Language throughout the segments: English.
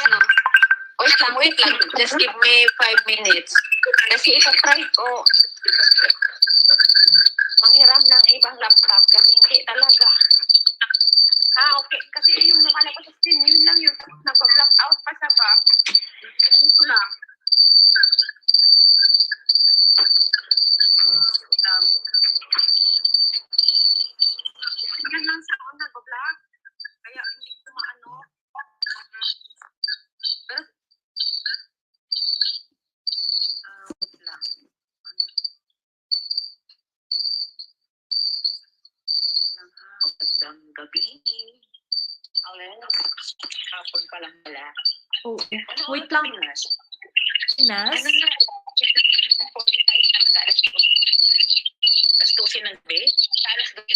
Ano? Wait lang. Just give me 5 minutes. Kasi isa-try ko. Manghiram ng ibang laptop kasi hindi talaga. Okay. Kasi yung nakalabas sa screen, yun lang yung nagpa-block out pa sa pa. Ganito lang. Yan lang sa ako nagpa-block. Kaya hindi ko maano. Pero, wait lang. Magandang gabi. Alin? Hapon pa lang pala. Oh, Ano wait lang. Pinas? Pinas? Ano nga? 45 na mag-alas 12. Alas 12 ng gabi? Alas 12.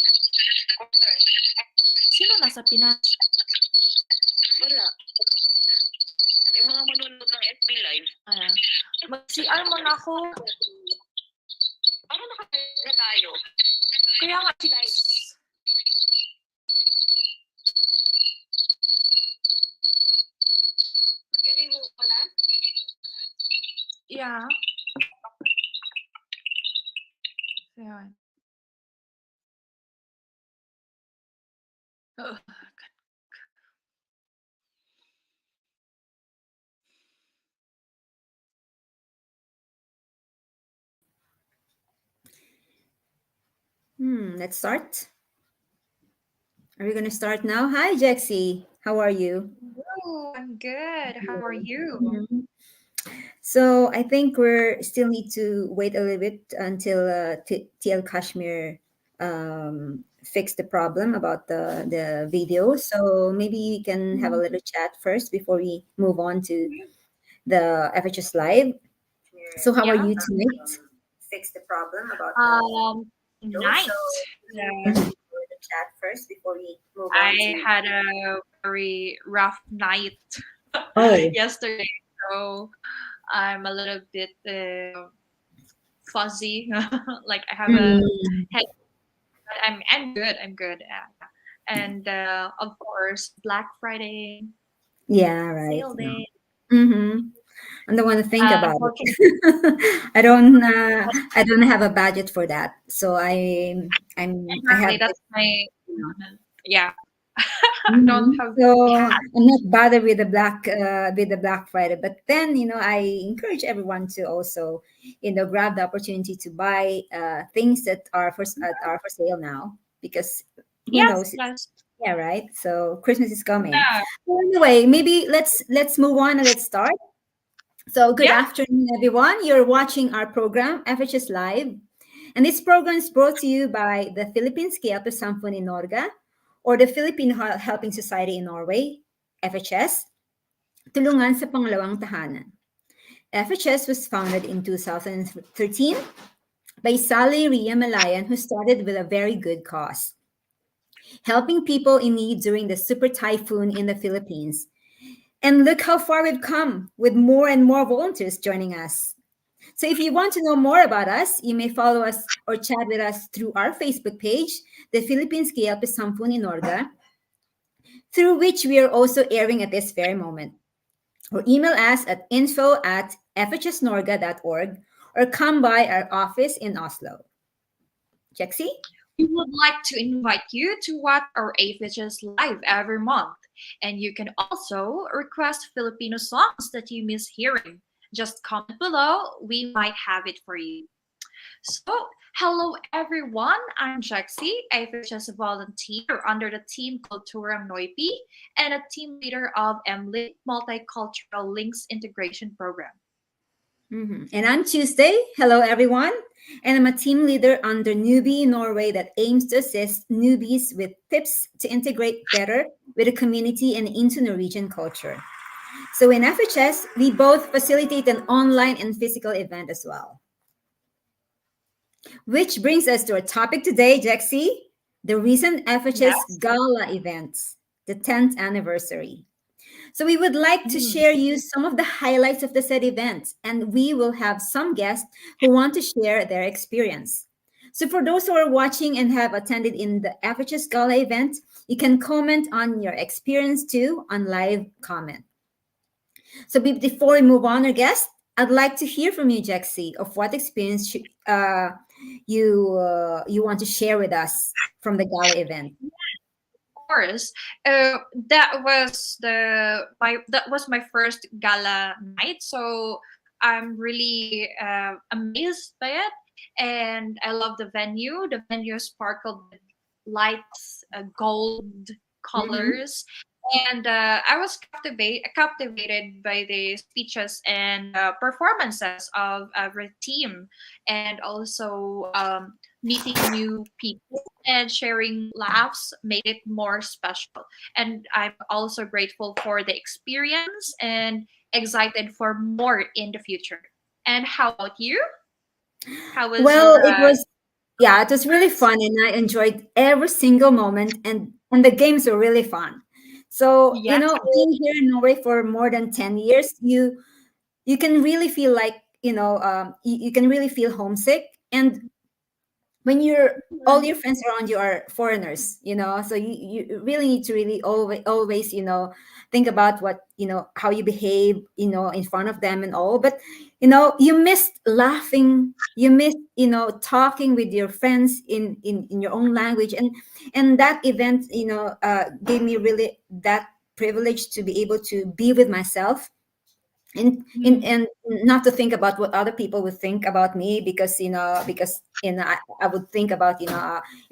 Sino nasa Pinas? Wala. Yung mga manonood ng FB Live. Mag-CR mo na ako. Paano nakakaya na tayo? Kaya nga, Kanino mo na? yeah. Ayan. Oh, Let's start. Are we going to start now? Hi, Jexie. How are you? oh, I'm good. How are you? Mhm. So I think we still need to wait a little bit until TL Kashmir fix the problem about the video. So maybe we can have a little chat first before we move on to the FHS Live. So how are Yeah. you tonight? Fix the problem about Night. the chat first before we move on. I had a very rough night yesterday, so I'm a little bit fuzzy. Like I have a head, but I'm good. I'm good. And of course, Black Friday, Yeah, right. sale day. I don't want to think about Unfortunately, it. I don't have a budget for that. So I have that's my yeah. Mhm. Don't have So cash. I'm not bothered with the Black Friday, but then I encourage everyone to also grab the opportunity to buy things that are for sale now, because who knows. Yes. Yeah, right. So Christmas is coming. Yeah. So anyway, maybe let's move on and let's start. So good Yeah. afternoon, everyone. You're watching our program FHS Live, and this program is brought to you by the Philippine Scale Samfund in Norga, or the Philippine Helping Society in Norway, FHS, tulungan sa pangalawang tahanan. FHS was founded in 2013 by Sally Ria Malayan, who started with a very good cause, helping people in need during the super typhoon in the Philippines. And look how far we've come with more and more volunteers joining us. So if you want to know more about us, you may follow us or chat with us through our Facebook page, the Philippines Kaya Sampun in Norga, through which we are also airing at this very moment. Or email us at info@fhsnorga.org or come by our office in Oslo. Jexie? We would like to invite you to watch our AFHS live every month. And you can also request Filipino songs that you miss hearing. Just comment below, we might have it for you. So, hello everyone, I'm Jexie, AFHS volunteer under the Team Kulturang Noipi and a team leader of MLINK Multicultural Links Integration Program. And I'm Tuesday. Hello, everyone. And I'm a team leader under Newbie Norway that aims to assist newbies with tips to integrate better with the community and into Norwegian culture. So in FHS, we both facilitate an online and physical event as well. Which brings us to our topic today, Jexie. the recent FHS Yes. Gala events, the 10th anniversary. So we would like to Mm. share you some of the highlights of the said event, and we will have some guests who want to share their experience. So for those who are watching and have attended in the FHS Gala event, you can comment on your experience too on live comment. So before we move on, our guest, I'd like to hear from you, Jexi, of what experience you want to share with us from the gala event. Course. That was my first gala night, so I'm really amazed by it, and I love the venue. The venue sparkled with lights, gold Mm-hmm. colors, and I was captivated by the speeches and performances of every team, and also meeting new people and sharing laughs made it more special. And I'm also grateful for the experience and excited for more in the future. And how about you? How was Well, your it was yeah, it was really experience? fun, and I enjoyed every single moment, and the games were really fun. So Yes. being here in Norway for more than 10 years, you can really feel like you can really feel homesick, and when you're all Mhm. your friends around you are foreigners, so you really need to really always think about what how you behave in front of them and all. But you missed laughing, you missed talking with your friends in your own language, and that event gave me really that privilege to be able to be with myself, Mhm. and not to think about what other people would think about me, because I would think about if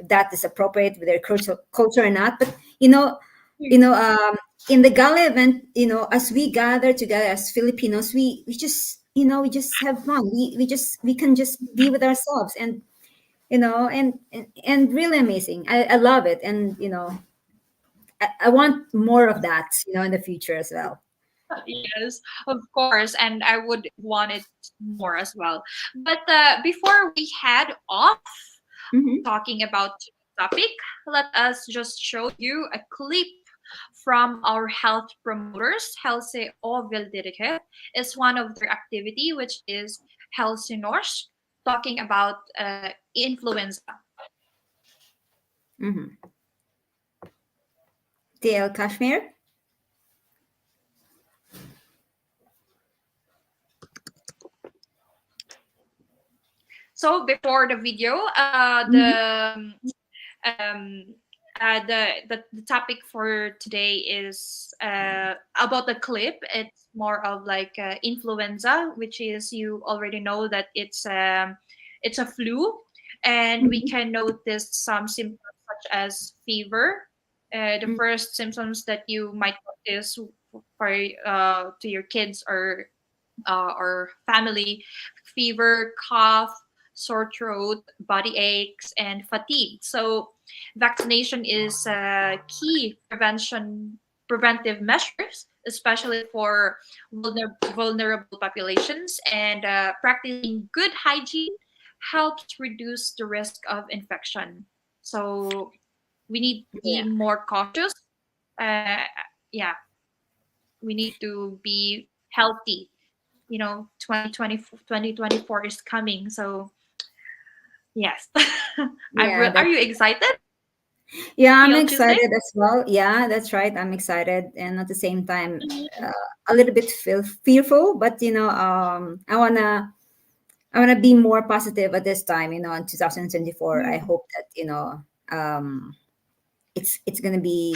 that is appropriate with their culture or not. But you know um, in the gala event, as we gather together as Filipinos, we just we just have fun. We can just be with ourselves, and and really amazing. I love it, and I want more of that in the future as well. Yes, of course, and I would want it more as well. But before we head off Hmm. talking about the topic, let us just show you a clip from our health promoters. Helse Oveldiriket is one of their activity, which is Helsingors, talking about influenza. Hmm. TL Kashmir. So before the video, Mhm. um, the topic for today is about the clip. It's more of like influenza, which is you already know that it's a flu, and we Mhm. can notice some symptoms such as fever. The Mhm. first symptoms that you might notice for to your kids or family: fever, cough, sore throat, body aches, and fatigue. So, vaccination is a key preventive measures, especially for vulnerable populations, and practicing good hygiene helps reduce the risk of infection. So, we need to be Yeah. more cautious. Uh, yeah, we need to be healthy. 2024 is coming, so yes. Yeah, Are you excited, yeah, I'm TL Tuesday? excited as well. Yeah, that's right. I'm excited, and at the same time, Mhm. uh, a little bit fearful. But I wanna be more positive at this time. In 2024, I Mm. hope that um, it's gonna be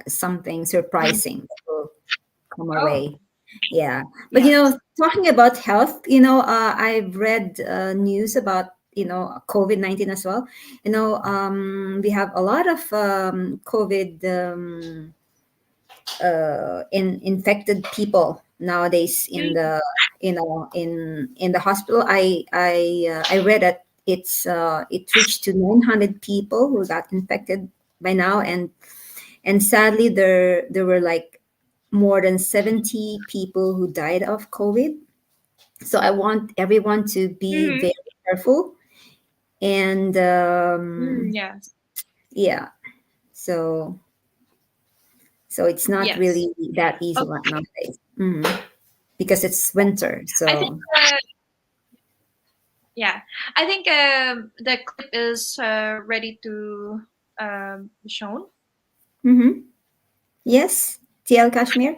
something surprising that will come our Oh, way. Yeah, but yes. talking about health, I've read news about COVID-19 as well. We have a lot of COVID in infected people nowadays in Mm. the in the hospital. I read that it reached to 900 people who got infected by now, and sadly there were like more than 70 people who died of COVID. So I want everyone to be Mhm. very careful, and Mm, yes. Yeah. So it's not Yes. really that easy Okay. nowadays. Because it's winter. I think So yeah. I think the clip is ready to be shown. mm-hmm. Yes, TL Kashmir.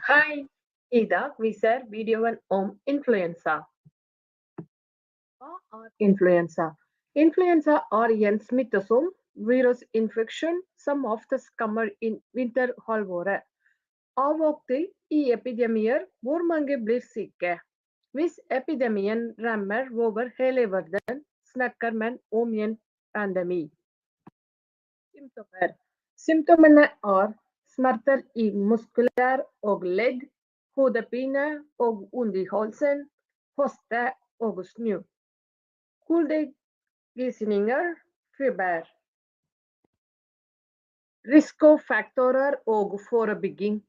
Hi, Ida, we share video on influenza. Vad är influensa? Influensa är en smittosom virusinfektion som oftast kommer in vinterhalvåret. Av och till i epidemier hvor mange blir syke. Hvis epidemien rammer over hele verden, snakker man om en pandemi. Symptomer. Symptomene er smerter i muskler og ledd, hodepine og vondt i halsen, hoste og snu. Kuldegysninger, feber. Risikofaktorer og forebygging.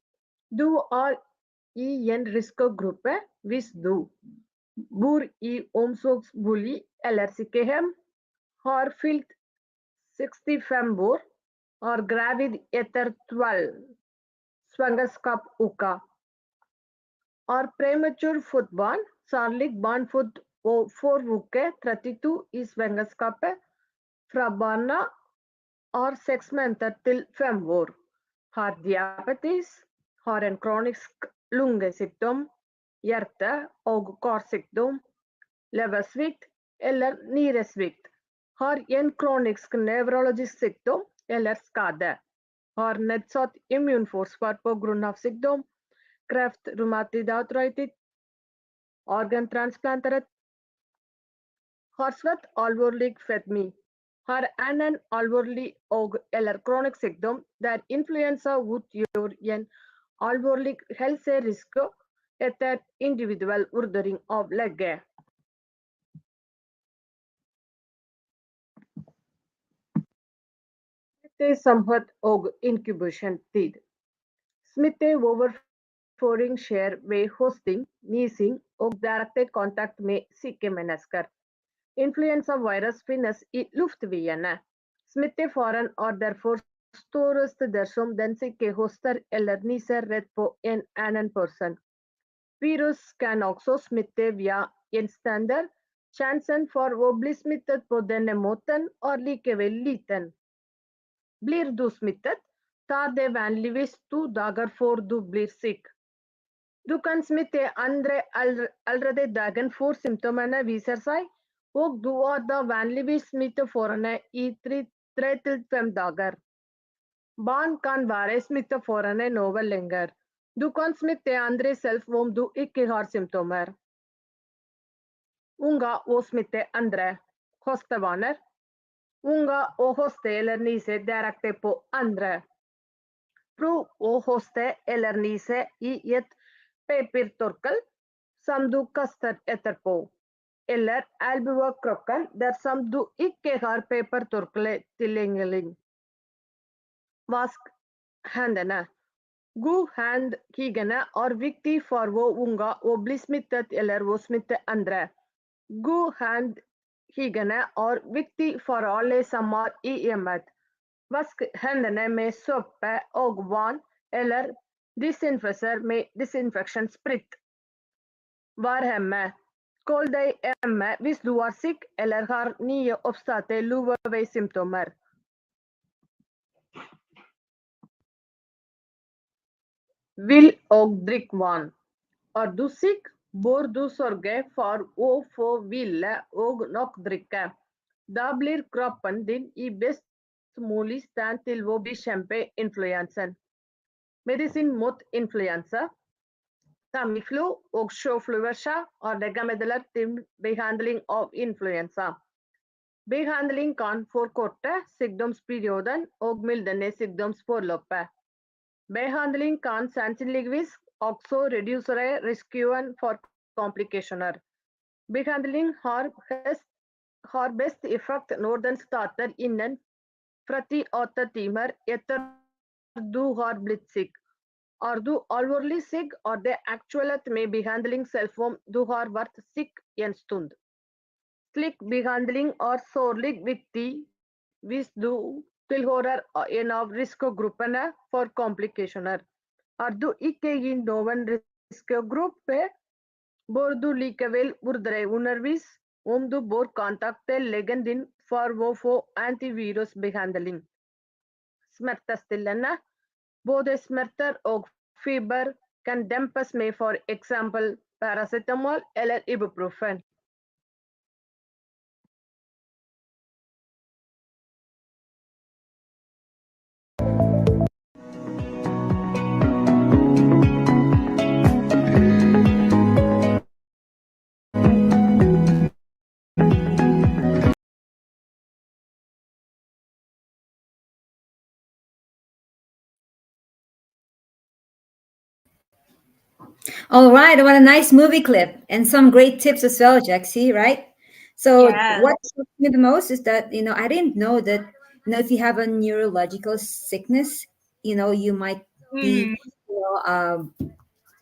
Du er i en risikogruppe hvis du bor i omsorgsbolig eller sykehjem, har fylt 65 år, er gravid etter 12 svangerskapsuker, er premature født barn, særlig barn født for uke 32 i svangerskapet, fra barna er 6 måneder til 5 år, har diabetes, har en kronisk lungesykdom, hjerte- og karsykdom, leversvikt eller nyresvikt, har en kronisk nevrologisk sykdom eller skade, har nedsatt immunforsvar på grunn av sykdom, kreft, revmatid artritis, organtransplanter, har svært alvorlig fedme, har annen alvorlig og eller kronisk sykdom der influensa utgjør en alvorlig helserisiko etter individuell vurdering av lege. Smittesamhet og inkubationstid. Smitteoverføring skjer ved hosting, nysing og direkte kontakt med syke mennesker. Influensavirus finnes i luftveiene. Smittefaren er derfor størst dersom den syke hoster eller nyser rett på en annen person. Virus kan også smitte via gjenstander. Sjansen for å bli smittet på denne måten er likevel liten. Blir du smittet, tar det vanligvis 2 dager før du blir syk. Du kan smitte andre allerede dagen før symptomene viser seg, og du er da vanligvis smitteførende i 3 til 5 dager. Barn kan være smitteførende noe lenger. Du kan smitte andre selv om du ikke har symptomer. Unger og smitte andre. Hostevaner. Unger og hoste eller nyse direkte på andre. Prøv å hoste eller nyse i et papirtørkle som du kaster etterpå, eller albuekroken dersom du ikke har papirtørkle tilgjengelig. Vask hendene. God håndhygiene er viktig for å unngå å bli smittet eller å smitte andre. God håndhygiene er viktig for alle som er i hjemmet. Vask hendene med såpe og vann eller desinfiser med desinfeksjonssprit. Vær hjemme. Hold deg hjemme hvis du er syk eller har nye oppståtte luveveissymptomer. Vil og drikk vann. Er du syk, Bor du sørge for å få hvile og nok drikke. Da blir kroppen din i best mulig stand til å bekjempe influensaen. Medisin mot influensa, Tamiflu og sjøfluesja er legemidler til behandling av influensa. Behandling kan forkorte sykdomsperioden og mildne sykdomsforløpet. Behandling kan sannsynligvis også redusere risikoen for komplikasjoner. Behandling har best effekt når den starter innen 48 timer etter du har blitt syk. Er du alvorlig syk, er det aktuelt med behandling selv om du har vært syk en stund. Slik behandling er særlig viktig hvis du tilhører en av risikogruppene for komplikasjoner. Er du ikke i noen risikogruppe, bør du likevel vurdere undervis om du bør kontakte legen din for å få antivirusbehandling. Smertestillende, både smerter og feber kan dempes med for eksempel paracetamol eller ibuprofen. All right, what a nice movie clip and some great tips as well, Jaxie, right? So Yes. what shocked me the most is that, I didn't know that, if you have a neurological sickness, you might be, Mm,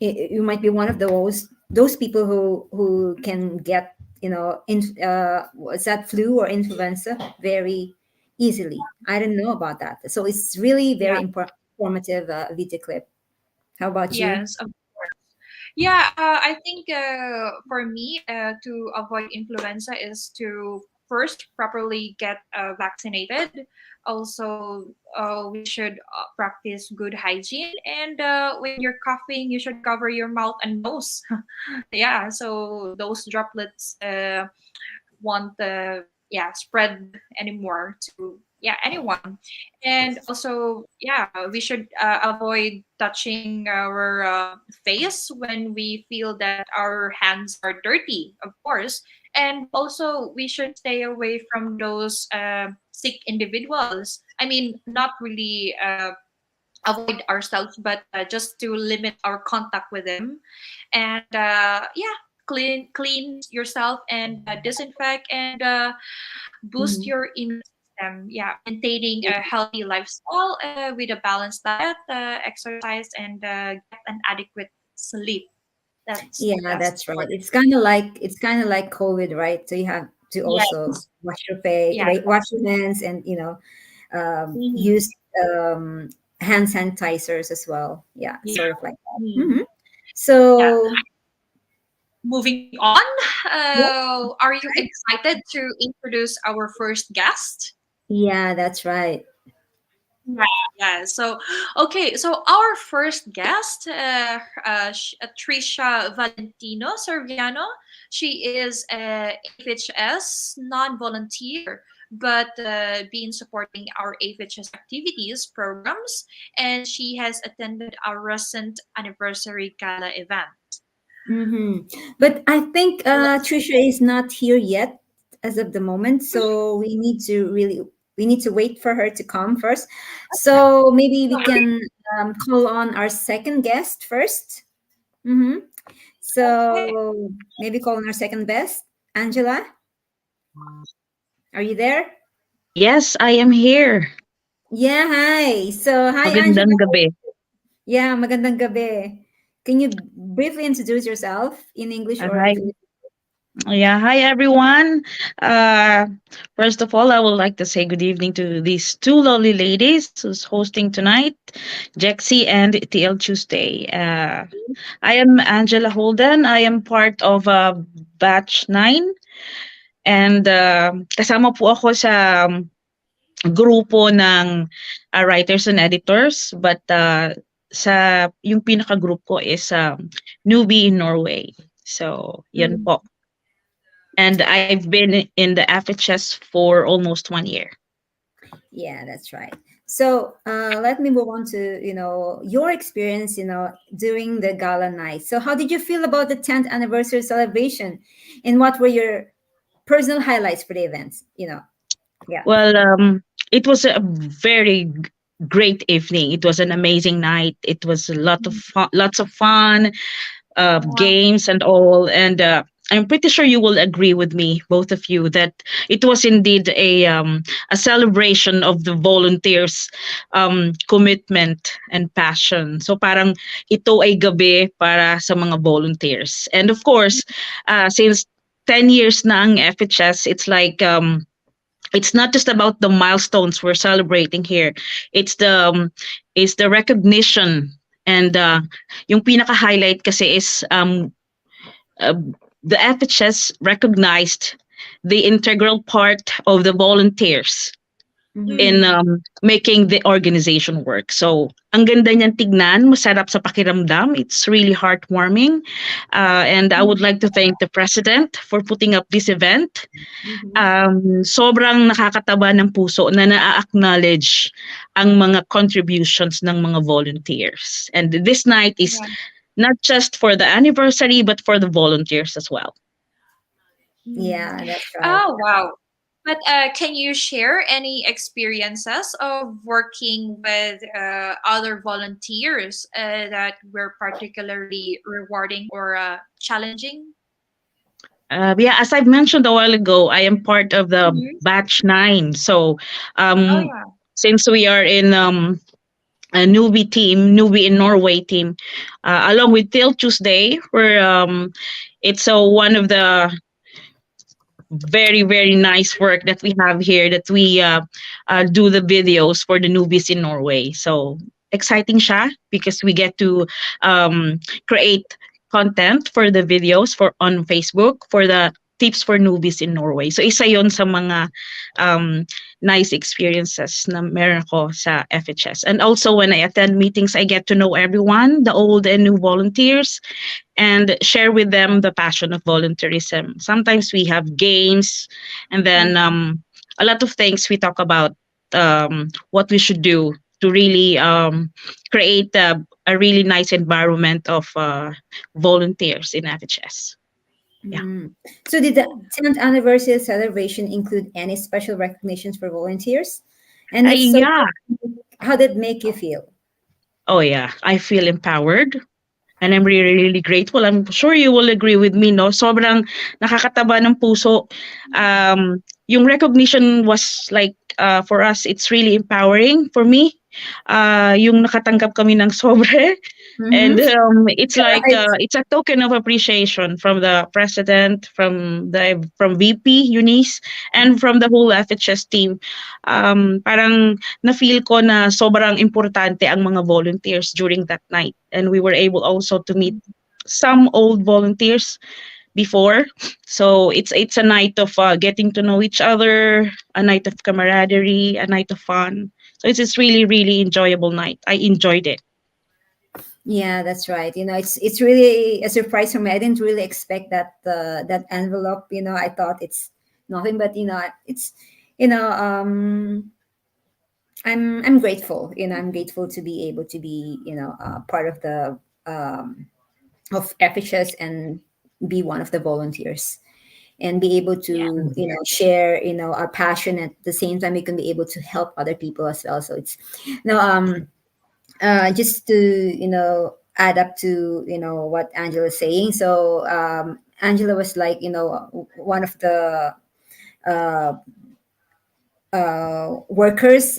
you might be one of those people who can get, what's that, flu or influenza very easily. I didn't know about that. So it's really yeah. very informative video clip. How about you? Yes. Yeah, I think for me, to avoid influenza is to first properly get vaccinated. Also, we should practice good hygiene. And when you're coughing, you should cover your mouth and nose. Yeah, so those droplets won't spread anymore to anyone. And also, we should avoid touching our face when we feel that our hands are dirty, of course. And also, we should stay away from those sick individuals. I mean, not really avoid ourselves, but just to limit our contact with them. And clean yourself and disinfect and boost Mhm. your immune system. Yeah, maintaining a healthy lifestyle with a balanced diet, exercise, and get an adequate sleep. That's the Yeah, best that's for right. it. It's kind of like COVID, right? So you have to also Yes, wash your face, yes. right? Wash your hands, and Mhm. use um, hand sanitizers as well. Yeah, Yeah. sort of like that. Mhm. Yeah. So Moving on, yeah, are you excited to introduce our first guest? yeah, that's right. Yeah, yeah. So, okay. So our first guest, Trisha Valentino Serviano. She is a FHS non-volunteer, but been supporting our FHS activities programs, and she has attended our recent anniversary gala event. But I think Let's. Trisha is not here yet as of the moment, so we need to wait for her to come first. So maybe we can call on our second guest first. Mm-hmm. Okay. So maybe call on our second best. Angela, are you there? Yes, I am here. Yeah, hi. So hi Magandang Angela. gabi. Yeah, magandang gabi. Can you briefly introduce yourself in English or in Hi. Filipino? Yeah, hi everyone. Uh, First of all, I would like to say good evening to these two lovely ladies who's hosting tonight, Jexi and TL Tuesday. I am Angela Holden. I am part of Batch 9 and kasama po ako sa grupo ng writers and editors, but sa yung pinaka group ko is Newbie in Norway. So, yun Mhm. po. And I've been in the FHS for almost 1 year. Yeah, that's right. So let me move on to your experience during the gala night. So how did you feel about the 10th anniversary celebration, and what were your personal highlights for the events? Yeah. Well, it was a very great evening. It was an amazing night. It was a lot of fun, lots of fun, Wow. games and all. And I'm pretty sure you will agree with me, both of you, that it was indeed a celebration of the volunteers' commitment and passion. So parang ito ay gabi para sa mga volunteers. And of course, since 10 years na ang FHS, it's not just about the milestones we're celebrating here. It's the recognition, and yung pinaka highlight kasi is uh, the FHS recognized the integral part of the volunteers in Mhm. Mm. making the organization work. So, ang ganda niyan tignan, masarap sa pakiramdam. It's really heartwarming. And I would like to thank the president for putting up this event. Mhm. Sobrang nakakataba ng puso na na-acknowledge ang mga contributions ng mga volunteers. And this night is Yeah. not just for the anniversary, but for the volunteers as well. Mm. Yeah, that's right. Oh, wow. But can you share any experiences of working with other volunteers that were particularly rewarding or challenging? Yeah, as I've mentioned a while ago, I am part of the Mhm. batch 9. So, Oh, um, yeah. since we are in a newbie in Norway team, along with Till Tuesday, where it's one of the very very nice work that we have here, that we do the videos for the newbies in Norway. So exciting siya because we get to create content for the videos for on Facebook for the tips for newbies in Norway. So isa yon sa mga um, nice experiences na meron ko sa FHS. And also when I attend meetings, I get to know everyone, the old and new volunteers, and share with them the passion of volunteerism. Sometimes we have games, and then a lot of things we talk about what we should do to really create a really nice environment of volunteers in FHS. Yeah. Mhm. So did the 10th anniversary celebration include any special recognitions for volunteers? And if so, Yeah. how did it make you feel? Oh, yeah. I feel empowered. And I'm really, really grateful. I'm sure you will agree with me, no? Sobrang nakakataba ng puso. Yung recognition was like, for us, it's really empowering for me. Yung nakatanggap kami ng sobre. And Mm-hmm. it's like it's a token of appreciation from the president, from VP Eunice, and from the whole FHS team. Parang na-feel ko na sobrang importante ang mga volunteers during that night, and we were able also to meet some old volunteers before. So it's a night of getting to know each other, a night of camaraderie, a night of fun. So it's really really enjoyable night. I enjoyed it. Yeah, that's right. It's really a surprise for me. I didn't really expect that envelope. I thought it's nothing, but it's you know I'm grateful. I'm grateful to be able to be part of the of FHS and be one of the volunteers, and be able Yeah. to share our passion. At the same time we can be able to help other people as well. So it's no just to add up to what Angela's saying. So Angela was like one of the uh, workers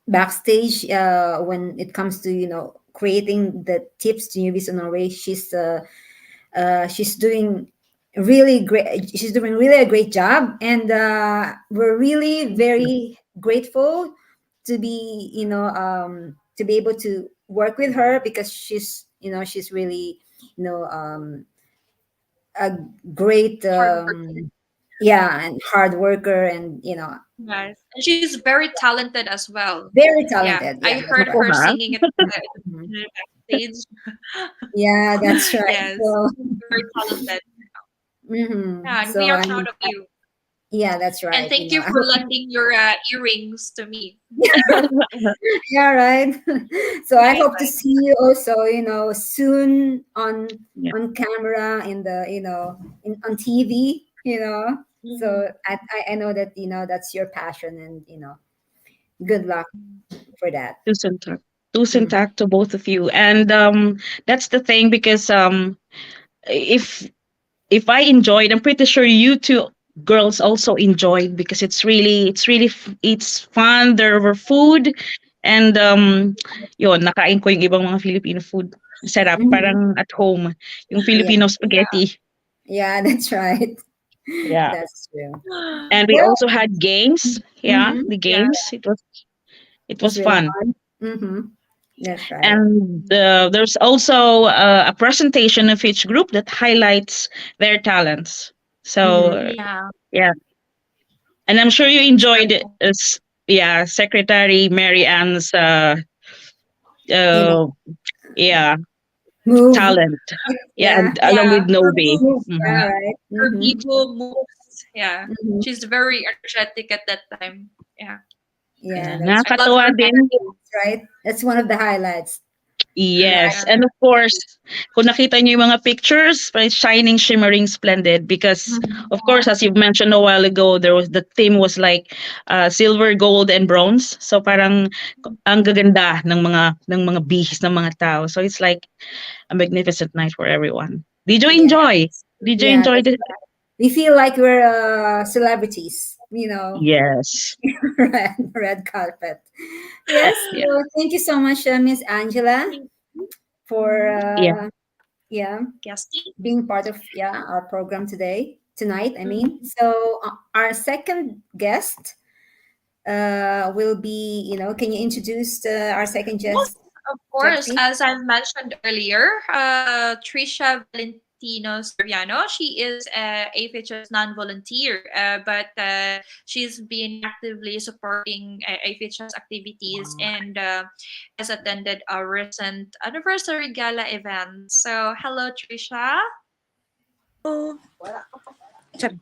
backstage when it comes to creating the tips to newbies on our way. She's doing really great. She's doing really a great job, and we're really very grateful to be to be able to work with her, because she's really a great Hard work. yeah, and hard worker, and Yes. And she's very talented as well. very Yeah. talented. I Yeah, that's heard right. her Uh-huh. singing at Mhm. the stage. Yeah, that's right. Yes, So, very talented. Yeah, and we so are I proud mean, of you. yeah, that's And right. thank you I for hope, lending your earrings to me. yeah, right. So I Right, hope to right. see you also, soon Yeah. on camera in the, on TV. Mhm. So I know that that's your passion, and good luck for that. Tusen tusen Mhm. tak to both of you. And that's the thing because if if I enjoyed, I'm pretty sure you two girls also enjoyed because it's fun. There were food and yun, nakain ko yung ibang mga Filipino food. Sarap, Mhm. parang at home. Yung Yeah, Filipino Yeah. spaghetti. yeah, that's right. Yeah. That's true. And we Well, also had games. Yeah, mhm, the Yeah. games. It it's was really fun. fun. That's right. And there's also a presentation of each group that highlights their talents. So Hmm. Yeah. yeah, and I'm sure you It's very enjoyed it cool. as yeah, Secretary Mary Ann's You know, uh yeah, move. talent. Yeah, Yeah, and along with Yeah. Her Novi. moves. yeah, Hmm. right. Her Bibo moves. Yeah. Hmm. She's very energetic at that time. Yeah. Yeah, Yeah, that's I love nakakatuwa her din. energy. right. That's one of the highlights. Right. Yes, Yeah. and of course, kung nakita niyo yung mga pictures, right, shining, shimmering, splendid. Because Mhm. of course, as you've mentioned a while ago, the theme was like silver, gold, and bronze. So parang ang gaganda ng mga bihis ng mga tao. So it's like a magnificent night for everyone. Did you Yeah, enjoy? Did you yeah. enjoy That's the? right. We feel like we're celebrities, Yes. red carpet. Yes. Yeah. So thank you so much, Miss Angela, Thank for you. Yeah. yeah, Guesty. being part of our program tonight. I mean, Mhm. so our second guest will be, can you introduce our second Yes, guest, of course. Jexi? As I mentioned earlier, Trisha Valentino Serviano, she is a AFHS non-volunteer, but she's been actively supporting AFHS activities and has attended a recent anniversary gala event. So, hello, Trisha. Oh, sorry.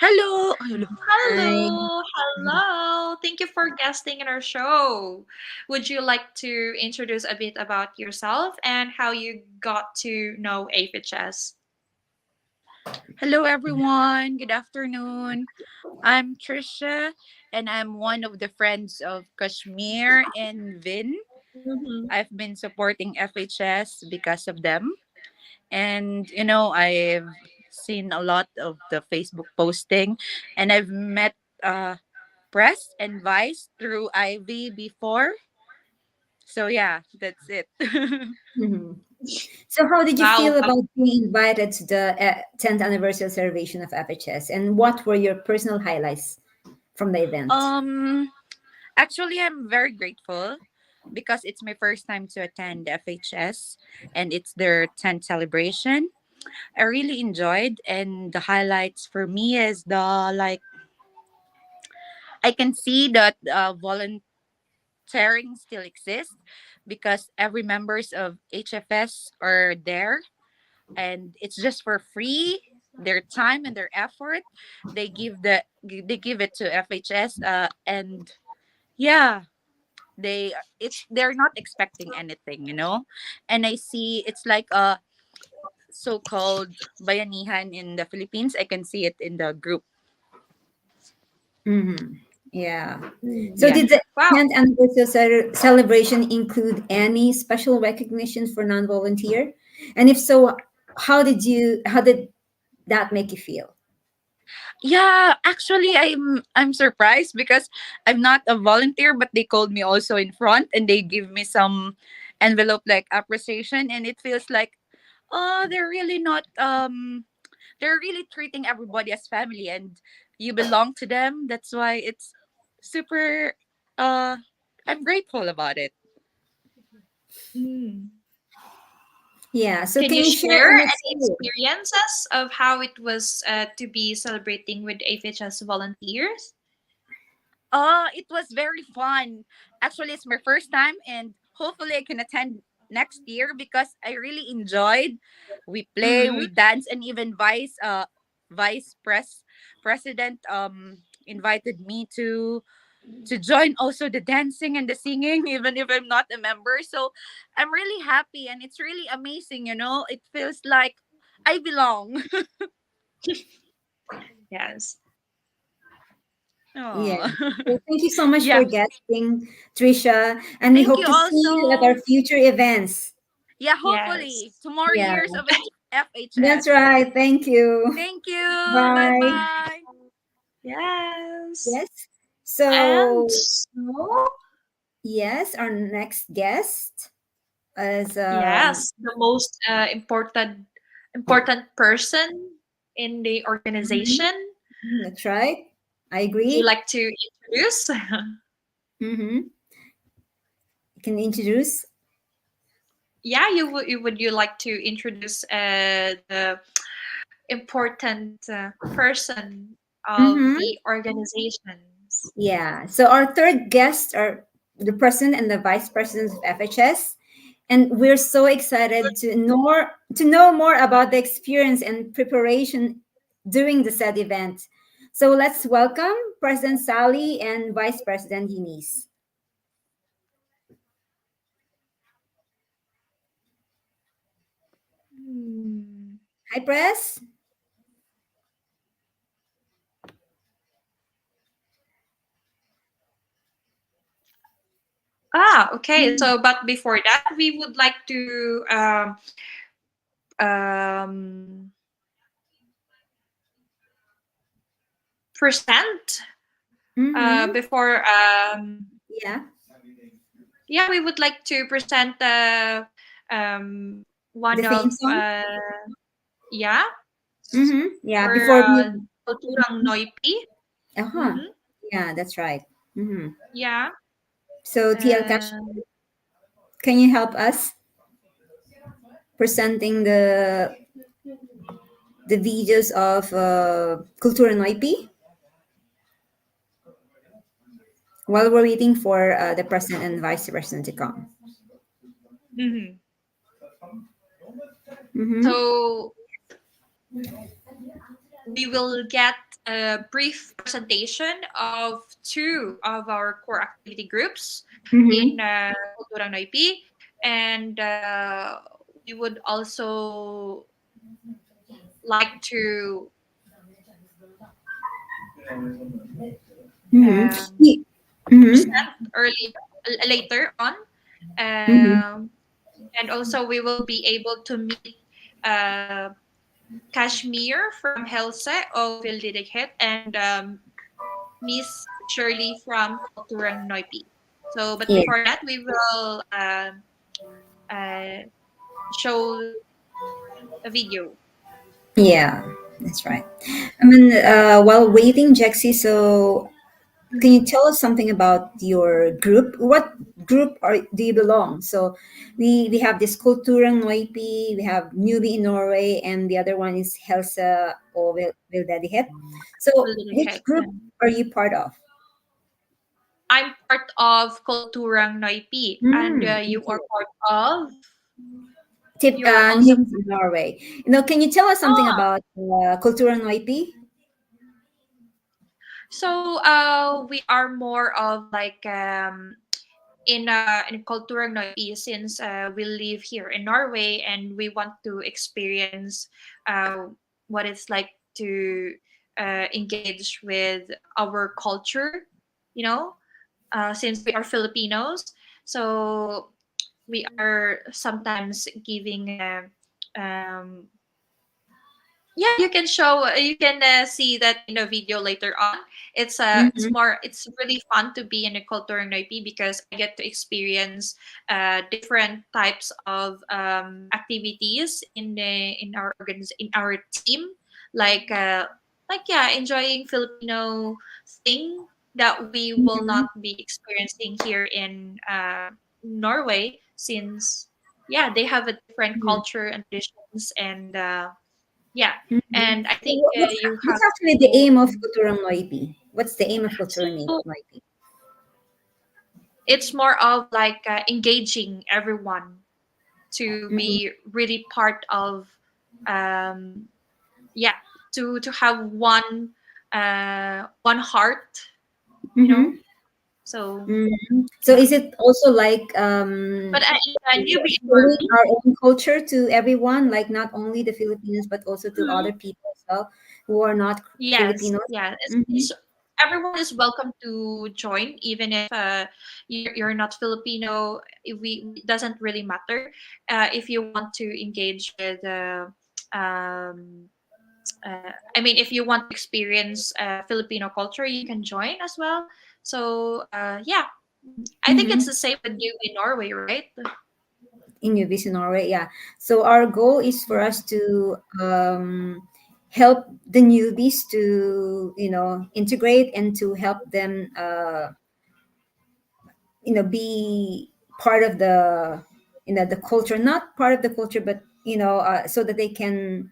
Hello. Hello. Hi. Hello, hello. Thank you for guesting in our show. Would you like to introduce a bit about yourself and how you got to know AFHS? Hello, everyone. Good afternoon. I'm Trisha, and I'm one of the friends of Kashmir and Vin. Mm-hmm. I've been supporting FHS because of them. And, I've seen a lot of the Facebook posting, and I've met Press and Vice through Ivy before. So, yeah, that's it. Mhm. So, how did you Wow, feel wow. about being invited to the 10th anniversary celebration of FHS, and what were your personal highlights from the event? um, Actually, I'm very grateful because it's my first time to attend FHS and it's their 10th celebration. I really enjoyed, and the highlights for me is the like I can see that volunteering still exists because every members of HFS are there, and it's just for free. Their time and their effort, they give it to FHS, and yeah, they're not expecting anything, and I see it's like a so-called bayanihan in the Philippines. I can see it in the group. Hmm. Yeah. So, Yeah. did the Wow. 10th anniversary celebration include any special recognitions for non-volunteer? And if so, how did that make you feel? Yeah, actually I'm surprised because I'm not a volunteer, but they called me also in front and they give me some envelope like appreciation, and it feels like, oh, they're really treating everybody as family and you belong to them. That's why it's super uh I'm grateful about it. Mm. Yeah. So, Can can you you share share an any experience? experiences of how it was to be celebrating with AFHS volunteers? It was very fun. Actually, it's my first time, and hopefully I can attend next year because I really enjoyed. We play, Mm-hmm. we dance, and even vice president invited me to join also the dancing and the singing even if I'm not a member. So I'm really happy and it's really amazing, you know. It feels like I belong. Yes. Yeah. Oh. So thank you so much for Yeah. guesting, Trisha, and we Thank hope you to see you at our also. future events. Yeah, Yes. hopefully. To more Yeah, years of that's FHS. right. Thank you. Thank you. Bye Bye. bye. Yes. Yes. And So, so, yes, our next guest is yes, the most important person in the mhm, organization. that's right. I Would you agree. like to introduce? Mm-hmm. Can you introduce? Yeah, you like to introduce the important person of Mm-hmm. the organizations. Yeah. So our third guest are the president and the vice president of FHS, and we're so excited to know more about the experience and preparation during the said event. So let's welcome President Sally and Vice President Eunice. Hmm. Hi, Press. Okay. So, but before that, we would like to um, present Mm-hmm. before Yeah. yeah, we would like to present um, The one theme of song. yeah, Mm-hmm. Yeah. for Before we. Kulturang Noipi. Uh-huh. Mm-hmm. Yeah, that's right. Mm-hmm. Yeah. So TL Cash, Um, can you help us presenting the videos of Kultura Noipi while we're waiting for the president and vice president to come. mhm. Mm-hmm. So we will get a brief presentation of two of our core activity groups in Mm-hmm. Kulturang Noipi, and we would also like to Mm-hmm. um, Mm-hmm. present later on, Mm-hmm. um, and also we will be able to meet uh, Kashmir from Helse of Vildidikhet and Miss Shirley from Kulturang Noipi. So, but Yeah. before that, we will uh, show a video. Yeah, that's right. I mean, while waiting, Jexi, so can you tell us something about your group? What group do you belong? So we have this Kulturang Noipi, we have Newbie in Norway, and the other one is Helsa or Vildedihet. So which Vildidikhet. group are you part of? I'm part of Kulturang Noipi, and you are Okay. part of. Tip, You are also. Newbies in Norway. Can you tell us something Oh, about Kulturang Noipi? so we are more of like in Kulturang Noipi, since we live here in Norway and we want to experience uh, what it's like to engage with our culture, you know, since we are Filipinos. So we are sometimes giving yeah, you can show you can see that in a video later on. Mm-hmm. It's really fun to be in a culture Noipi because I get to experience different types of activities in our team, like yeah, enjoying Filipino thing that we will Mm-hmm. not be experiencing here in Norway, since yeah, they have a different culture and traditions, and yeah, Mhm. and I So think you have what's actually the to. aim of Kulturang Noipi? What's the aim of Kulturang So Noipi? it's more of like engaging everyone to Mhm. be really part of um yeah, to have one heart, you know. Mhm. So Mhm. So yeah, is it also like but newbie in showing Norway. our own culture to everyone, like not only the Filipinos but also to other people as well who are not Yes, Filipinos? yeah. Mhm. Everyone is welcome to join, even if you're not Filipino. We doesn't really matter. If you want to engage with, um, I mean, if you want to experience Filipino culture, you can join as well. So yeah, I think it's Mhm. the same with you in Norway, right? In New Vision Norway, yeah. So our goal is for us to help the newbies to integrate and to help them be part of the culture, not part of the culture, but so that they can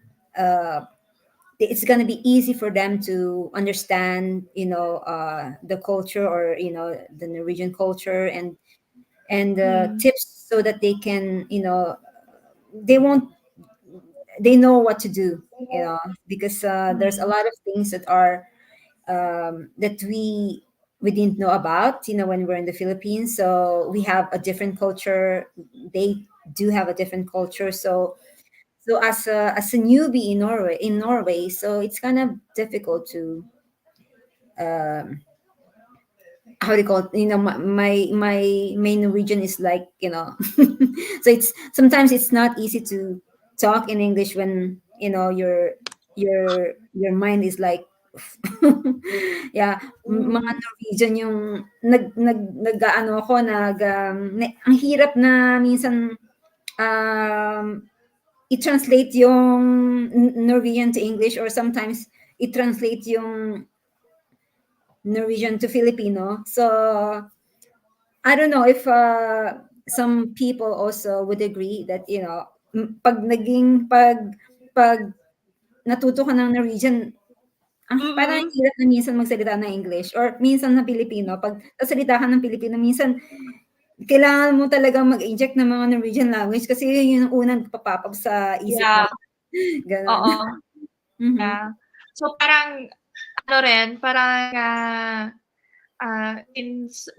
it's going to be easy for them to understand the culture, or the Norwegian culture, and Mm. tips so that they can they won't they know what to do, because there's a Mm. lot of things that are that we didn't know about, when we're in the Philippines. So we have a different culture, they do have a different culture. So as a newbie in Norway, so it's kind of difficult to um how do you call it? My main Norwegian is like, so it's sometimes it's not easy to talk in English when your mind is like yeah, mga Mm. Norwegian yung nag-aano ako, ang hirap na minsan um i-translate yung Norwegian to English, or sometimes i-translate yung Norwegian to Filipino. So I don't know if some people also would agree that pag natuto ka ng Norwegian, parang ang Mm-mm. hirap na minsan magsalita ng English, or minsan ng Pilipino. Pag sasalita ka ng Pilipino, minsan kailangan mo talagang mag-inject ng mga Norwegian language kasi yun yung unang papapag sa isip mo. Yeah. Ganon. Oo. Mhm. Yeah. So parang ano rin, parang since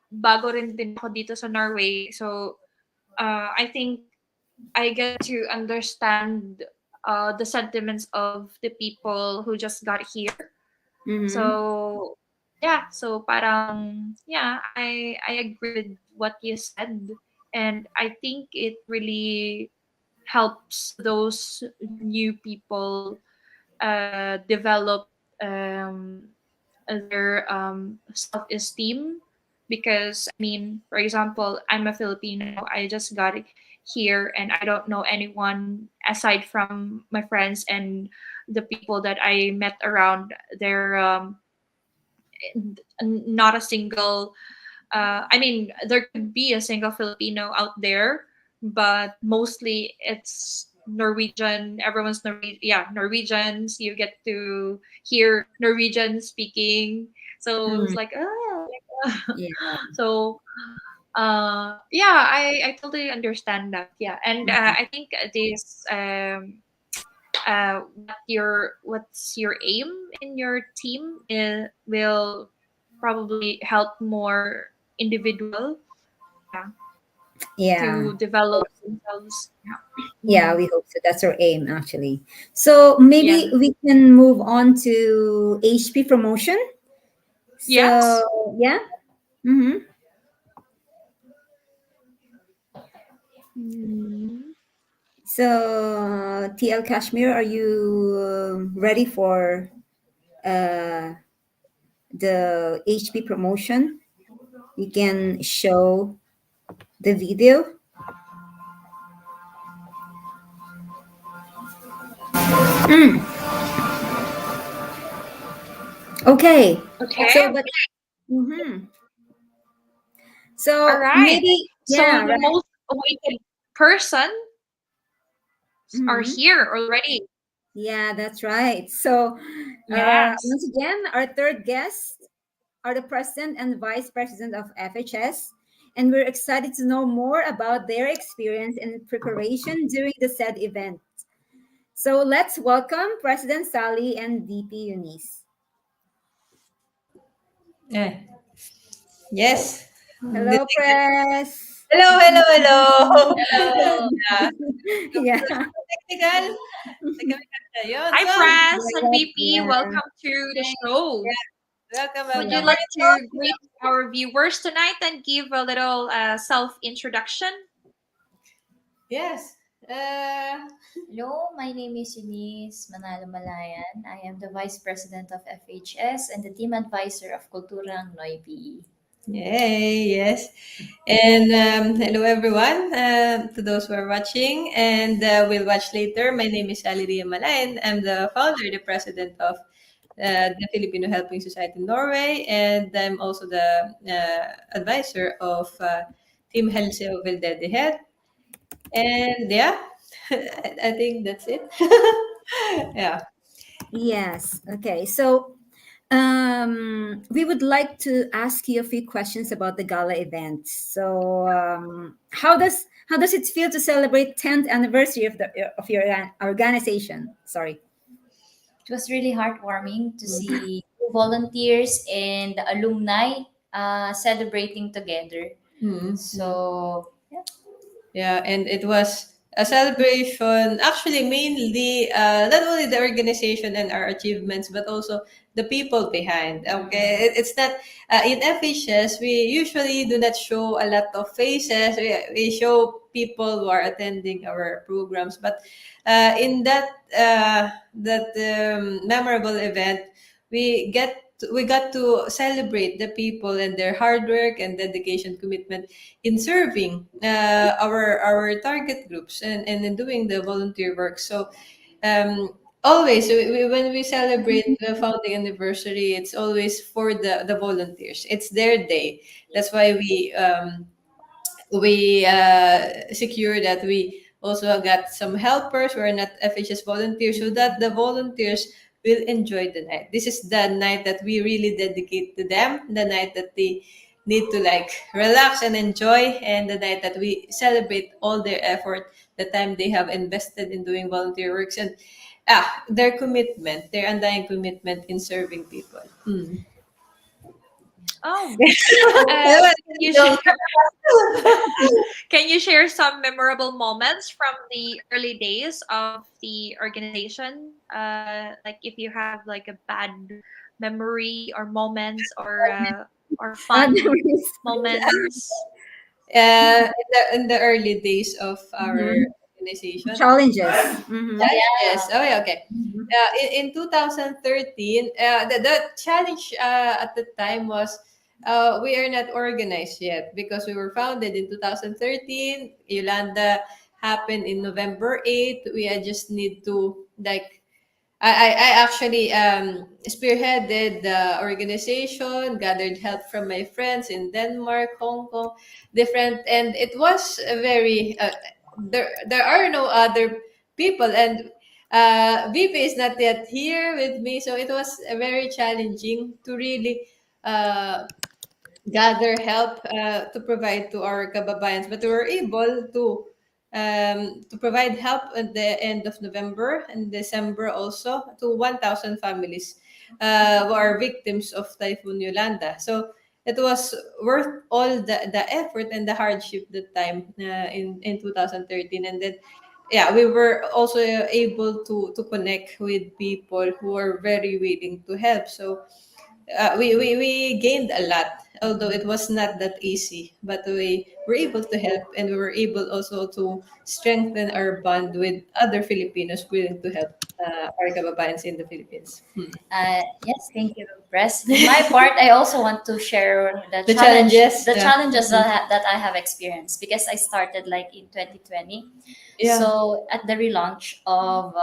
bago rin din ako dito sa Norway, so I think I get to understand the sentiments of the people who just got here. Mhm. So yeah, so parang yeah, I agree with what you said, and I think it really helps those new people develop um, their self-esteem, because I mean, for example, I'm a Filipino. I just got here and I don't know anyone aside from my friends and the people that I met around. They're not a single. I mean, there could be a single Filipino out there, but mostly it's Norwegian. Everyone's Norwegian. Yeah, Norwegians. You get to hear Norwegian speaking, so it's Mhm. like Yeah. so yeah, I totally understand that. Yeah, and Mhm. I think this what's your aim in your team will probably help more individual, yeah, Yeah. to develop themselves. Yeah. Yeah, Mhm. we hope so. That's our aim, actually. So Yeah. maybe we can move on to HP promotion. So Yes. yeah. Mm-hmm. Mhm. So TL Kashmir, are you ready for uh, the HP promotion? You can show the video. Mm, okay. Okay. So, but mhm. All So right. maybe So yeah, the right. most awaited person are Mhm. here already. Yeah, that's right. So Yes. once again, our third guest are the president and vice president of FHS. and we're excited to know more about their experience and preparation during the said event. So let's welcome President Sally and VP Eunice. Yeah. Yes. Good. Hello, Press. Hello, hello, hello. Hello. Yeah. Yeah. Technical. Technical yun. Hi, So, Press and VP. Yeah. Welcome to the show. welcome, Would welcome. you like to greet our viewers tonight and give a little self introduction? Yes. Hello, my name is Eunice Manalo Malayan. I am the Vice President of FHS and the Team Advisor of Kulturang Noy PE. Yay, yes. And hello, everyone, to those who are watching and will watch later. My name is Aliria Malayan. I'm the founder, the president of the Filipino Helping Society in Norway, and I'm also the advisor of Team Helse Veldedihet. And yeah, I think that's it. Yeah. Yes. Okay. So we would like to ask you a few questions about the gala event. So how does it feel to celebrate 10th anniversary of your organization? Sorry. It was really heartwarming to see volunteers and the alumni celebrating together. Mhm. So, yeah. Yeah, and it was a celebration, actually, mainly not only the organization and our achievements, but also the people behind. Okay, it's not in FHS. We usually do not show a lot of faces. We show people who are attending our programs, but in that memorable event, we got to celebrate the people and their hard work and dedication, commitment in serving our target groups and in doing the volunteer work. So always when we celebrate the founding anniversary, it's always for the volunteers. It's their day. That's why we secure that we also got some helpers who are not FHS volunteers, so that the volunteers will enjoy the night. This is the night that we really dedicate to them, the night that they need to like relax and enjoy, and the night that we celebrate all their effort, the time they have invested in doing volunteer works, and their commitment, their undying commitment in serving people. Oh, Yeah, can you share, can you share some memorable moments from the early days of the organization? Like if you have like a bad memory or moments or fun moments. in the early days of our Mhm. organization. Challenges. Mhm. Challenges. Oh, yeah, okay. Mhm. In 2013, the challenge at the time was we are not organized yet because we were founded in 2013. Yolanda happened in November 8th. We just need to like I actually spearheaded the organization, gathered help from my friends in Denmark, Hong Kong, different, and it was a very there are no other people, and VP is not yet here with me, so it was very challenging to really gather help to provide to our kababayans. But we were able to provide help at the end of November and December also to 1,000 families who are victims of Typhoon Yolanda. So it was worth all the effort and the hardship that time in 2013. And then, yeah, we were also able to connect with people who are very willing to help. So we gained a lot, although it was not that easy. But we were able to help, and we were able also to strengthen our bond with other Filipinos willing to help our kababayans in the Philippines. Yes, thank you, Press. In my part, I also want to share The challenges, the yeah. challenges that I have experienced because I started like in 2020. Yeah. So at the relaunch of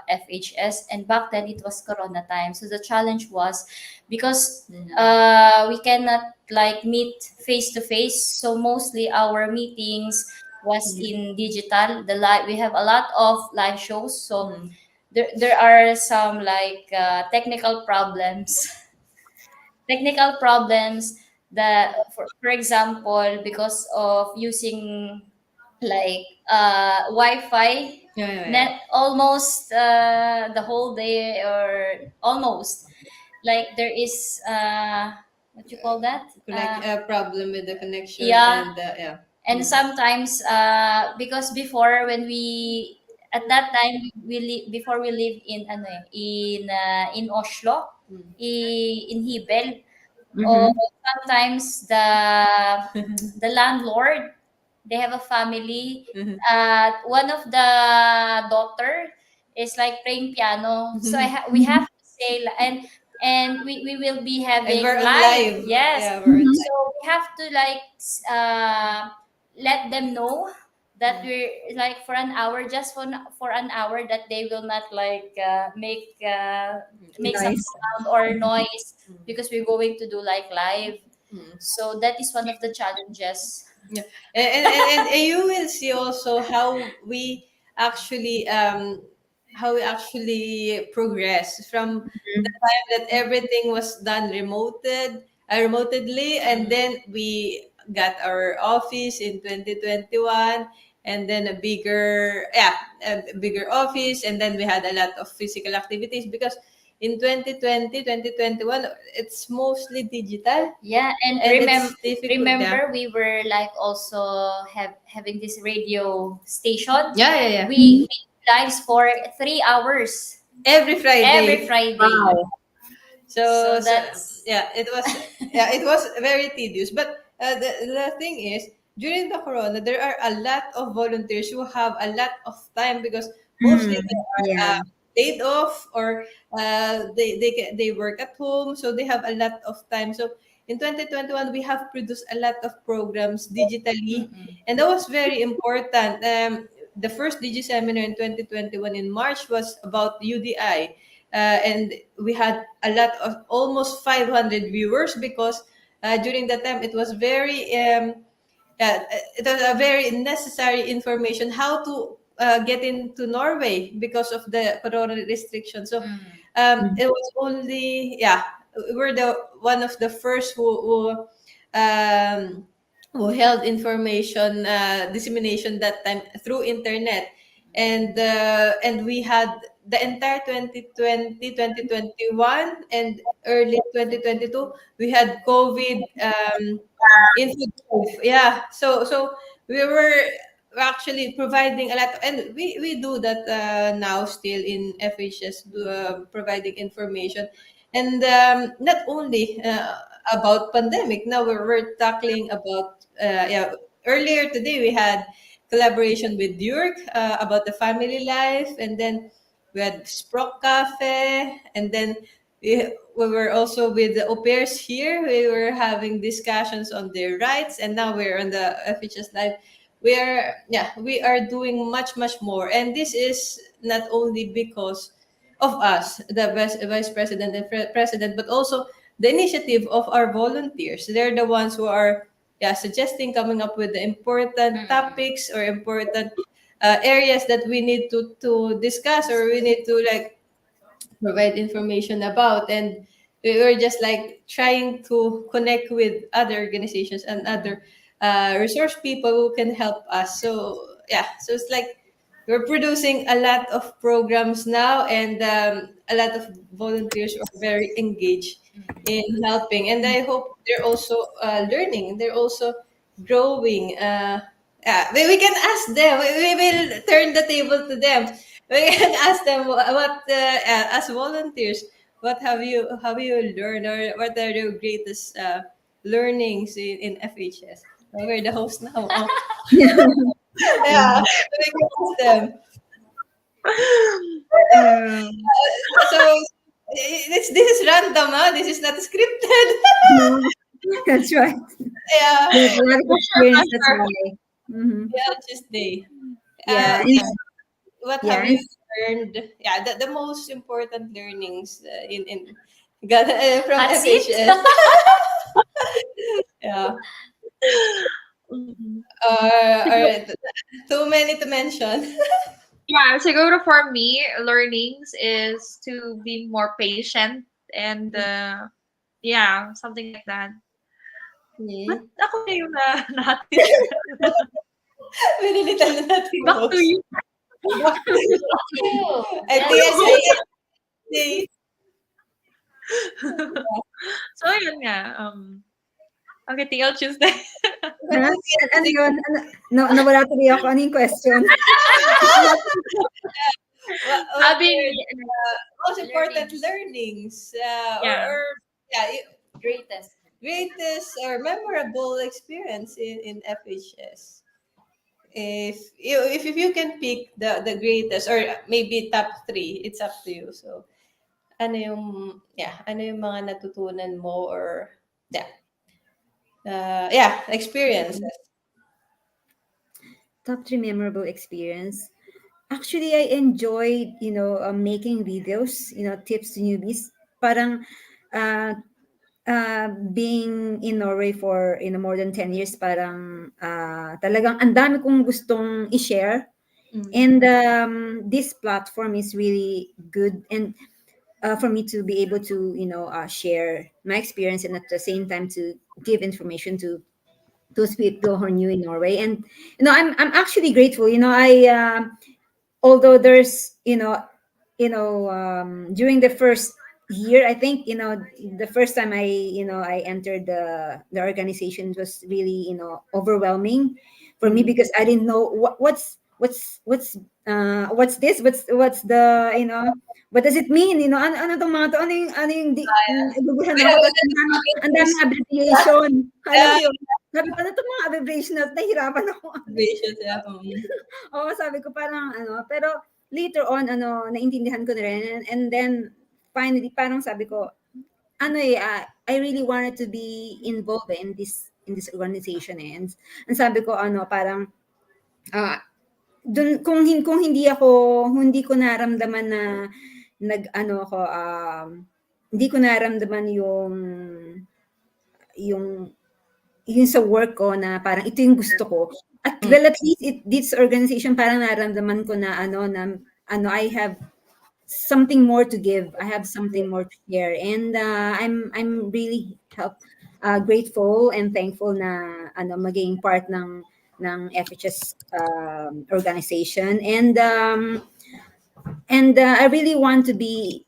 FHS, and back then it was Corona time. So the challenge was because we cannot like meet face to face. So mostly our meetings was in digital. The live we have a lot of live shows. So there are some like technical problems technical problems for example, because of using like Wi-Fi Yeah, yeah, yeah. net almost the whole day, or almost like there is what you call that, Problem with the connection yeah. and yeah. And sometimes because before, when we at that time, before we live in ano in Oslo, Mm. in Hibel, or Mm-hmm. sometimes the landlord, they have a family. Mhm. One of the daughter is like playing piano, so we have to say, and we will be And having we're on live, live. yes. Yeah, we're on So we have to like let them know that live. we're like for an hour, just for an hour, that they will not like make some Nice. sound or noise, Mm. because we're going to do like live. Mm. So that is one of the challenges. Yeah, and you will see also actually um how we actually progress from the time that everything was done remotedly, and then we got our office in 2021, and then a bigger office, and then we had a lot of physical activities because in 2021 it's mostly digital, Yeah, and and it's difficult. Yeah. remember we were like also having this radio station. Yeah, yeah, yeah. We lives for 3 hours Every every Friday. Friday. Wow. So So that's yeah, it was very tedious. But the thing is, during the corona, there are a lot of volunteers who have a lot of time because mostly Mm. they are Yeah. laid off, or they work at home, so they have a lot of time. So in 2021, we have produced a lot of programs digitally, and that was very important. The first Digi seminar in 2021 in March was about UDI, and we had a lot of almost 500 viewers because during that time it was it was a very necessary information how to get into Norway because of the corona restrictions. So it was only, yeah, we were the one of the first um, who held information dissemination that time through internet, and we had the entire 2020, 2021, and early 2022 we had COVID into yeah. So we were actually providing a lot, and we do that now still in FHS, providing information, and not only about pandemic. Now we're tackling about yeah. Earlier today we had collaboration with York about the family life, and then we had Sprock Cafe, and then we were also with the au pairs here. We were having discussions on their rights, and now we're on the FHS Live. We are doing much more, and this is not only because of us, the vice president and president, but also the initiative of our volunteers. They're the ones who are, yeah, suggesting, coming up with the important topics or important areas that we need to discuss, or we need to like provide information about, and we were just like trying to connect with other organizations and other resource people who can help us. So yeah, so it's like we're producing a lot of programs now, and a lot of volunteers are very engaged in helping, and I hope they're also learning, they're also growing. Yeah, we can ask them. We will turn the table to them. We can ask them what as volunteers, what have you learned, or what are your greatest learnings in FHS? We're the host now. Yeah, we can ask them. Uh, So this is random, huh? This is not scripted. That's right. Yeah, There's a lot of experience. That's why. Mm-hmm. yeah, Tuesday. Yeah. Yeah. What have you Yes. learned? Yeah, the most important learnings in from That's it. FHS. Yeah. mhm. Or too many to mention. Yeah, so go to for me, learnings is to be more patient and yeah, something like that. Ba't Hmm. ako na yung natira? Pinilitan na natin Back to boss. you. Back to you. You. At the Yes, end of the day, So, yun nga. Okay, TL Tuesday. Ha? Ano yun? Nawala tuloy ako. Ano yung question? what Sabi were ni, the most important learnings, yeah. or yeah, greatest. greatest or memorable experience in FHS? If you can pick the greatest or maybe top three, it's up to you. So, ano yung mga natutunan mo or yeah, experiences. Top three memorable experience. Actually, I enjoyed, making videos, tips to newbies. Parang, uh, being in Norway for, more than 10 years, parang, talagang ang dami kong gustong i-share. And this platform is really good. And for me to be able to, share my experience and at the same time to give information to those people who are new in Norway. And, I'm actually grateful. Although there's during the first year, I think, the first time I entered the organization was really, overwhelming for me, because I didn't know what's this, what's the, what does it mean, ano tong mga to, nagugulan ako, tapos ang daming abbreviation. Alam mo yun, sabi ko, ano itong mga abbreviation na nahihirapan ako. Situations, yeah. Oo, sabi ko parang pero later on naintindihan ko na rin, and then finally parang sabi ko I really wanted to be involved in this organization, and sabi ko parang dun, kung hindi ko naramdaman na hindi ko naramdaman yung sa work ko na parang ito yung gusto ko. At least this organization, parang naramdaman ko na I have something more to give. I have something more to share. And I'm really grateful and thankful na maging part ng FHS organization. And I really want to be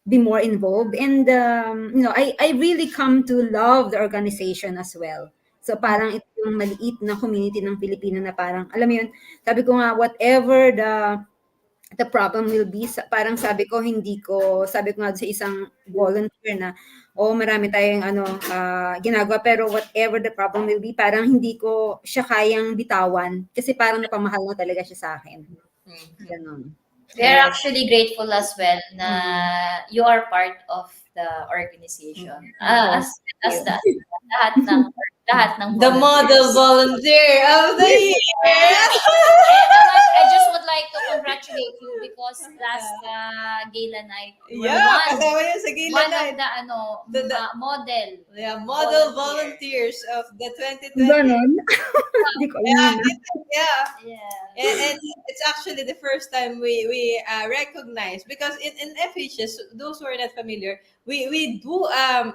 more involved, and I really come to love the organization as well. So parang ito yung maliit na community ng Pilipino na parang alam mo yun, sabi ko nga, whatever the problem will be, parang sabi ko nga sa isang volunteer na marami tayong ginagawa, pero whatever the problem will be, parang hindi ko siya kayang bitawan kasi parang napamahal na talaga siya sa akin. Ganon. We are actually grateful as well na you are part of the organization. As lahat ng The model volunteer of the year. I just would like to congratulate you because last Gala Night, you were Yeah, one kasama yun sa Gala of Night. the model. Yeah, model volunteers of the 2020. Ganon. Hindi ko alam. Yeah. Yeah. And it's actually the first time we recognize, because in FHS, those who are not familiar, we do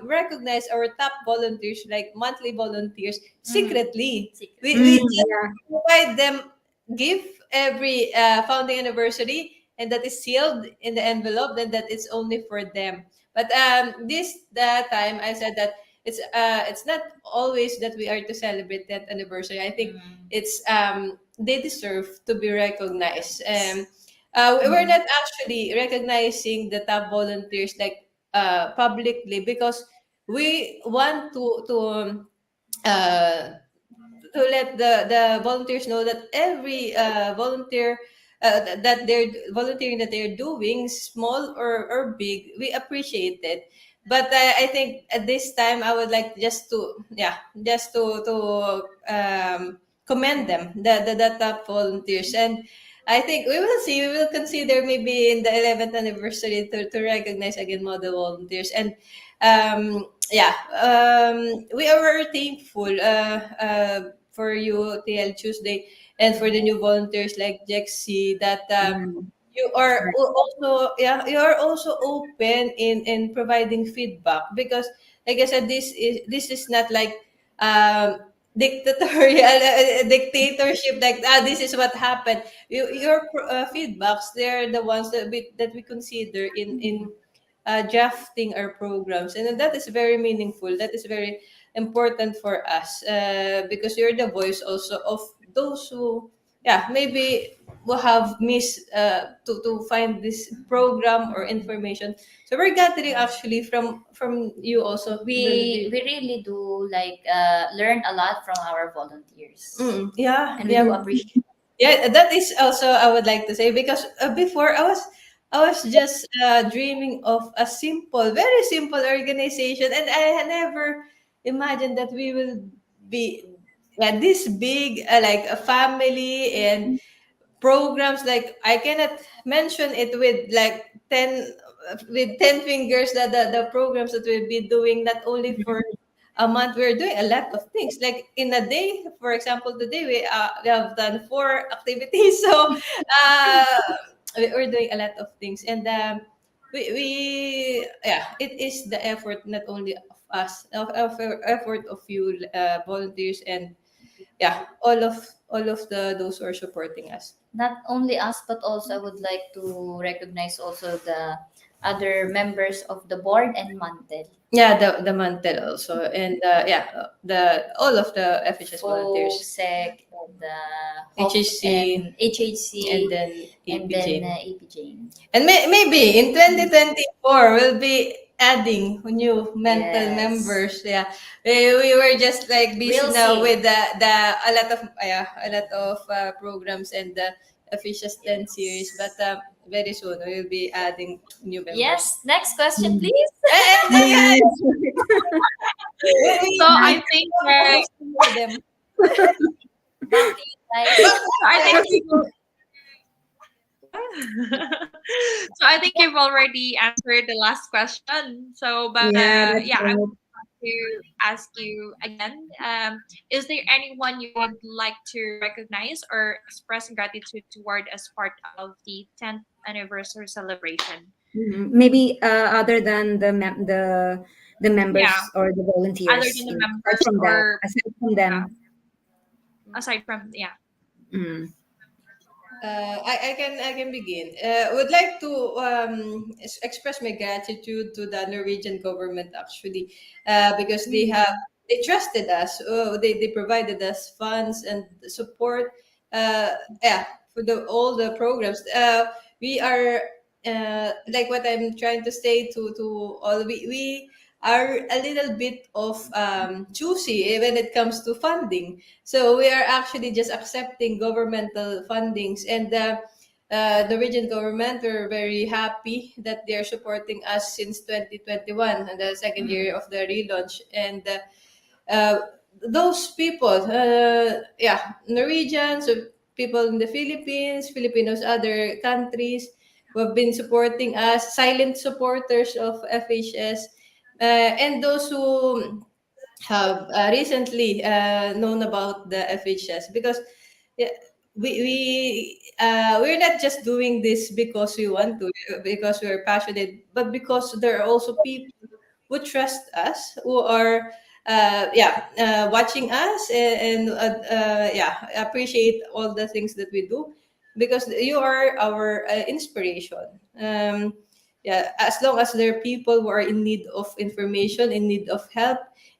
recognize our top volunteers, like monthly volunteers, secretly. We just provide them gift every founding anniversary, and that is sealed in the envelope, then that is only for them. But that time I said that it's not always that we are to celebrate that anniversary. I think it's they deserve to be recognized. We're not actually recognizing the top volunteers like publicly, because we want to let the volunteers know that every volunteer that they're volunteering, that they're doing, small or big, we appreciate it. But I think at this time I would like just to commend them, the top volunteers. And I think we will see. We will consider maybe in the 11th anniversary to recognize again model volunteers. And we are very thankful for you, TL Tuesday, and for the new volunteers like Jexi, that you are you are also open in providing feedback, because like I said, this is not like dictatorial dictatorship, like, this is what happened. Your feedbacks, they're the ones that we consider in drafting our programs, and that is very meaningful, that is very important for us, because you're the voice also of those who, yeah, maybe will have missed to find this program or information. So we're gathering actually from you also. We really do like learn a lot from our volunteers, Yeah, and we yeah. do appreciate. Yeah, that is also, I would like to say, because before I was just dreaming of a simple, very simple organization, and I had never imagined that we will be, yeah, this big, like a family and programs. Like, I cannot mention it with like 10 fingers, the programs that we'll be doing, not only for a month. We're doing a lot of things, like in a day. For example, today we have done 4 activities. So uh we're doing a lot of things, and we yeah, it is the effort, not only of us, of effort of you, volunteers, and yeah, all of the those who are supporting us. Not only us, but also I would like to recognize also the other members of the board and mantel. Yeah, the mantel also, and yeah, the all of the FHS volunteers, FOSEC and HHC, and HHC and then and APJ. then AP Jane. And maybe in 2024 we'll be adding new mental Yes. members. Yeah, we were just like busy We'll now see. with the a lot of, yeah, a lot of programs and the official 10 series, but very soon we'll be adding new members. Yes. Next question, please. And then, yeah, So I think them. Back to you guys. I think you so I think you've already answered the last question. So, but Yeah, that's yeah, I right. want to ask you again. Is there anyone you would like to recognize or express gratitude toward as part of the 10th anniversary celebration? Maybe other than the members Yeah, or the volunteers. other than the Aside members from that, or aside from them. aside from yeah. Mm. I can begin. Would like to express my gratitude to the Norwegian government, actually, because they trusted us. They provided us funds and support. Yeah, for all the programs. We are, like what I'm trying to say to all. We are a little bit of choosy when it comes to funding. So we are actually just accepting governmental fundings, and the region government are very happy that they are supporting us since 2021, and the second year of the relaunch. And uh, those people, yeah, Norwegians, people in the Philippines, Filipinos, other countries who have been supporting us, silent supporters of FHS, and those who have recently known about the FHS, because yeah, we're not just doing this because we want to, because we're passionate, but because there are also people who trust us, who are watching us, and yeah, appreciate all the things that we do, because you are our inspiration. Yeah, as long as there are people who are in need of information, in need of help,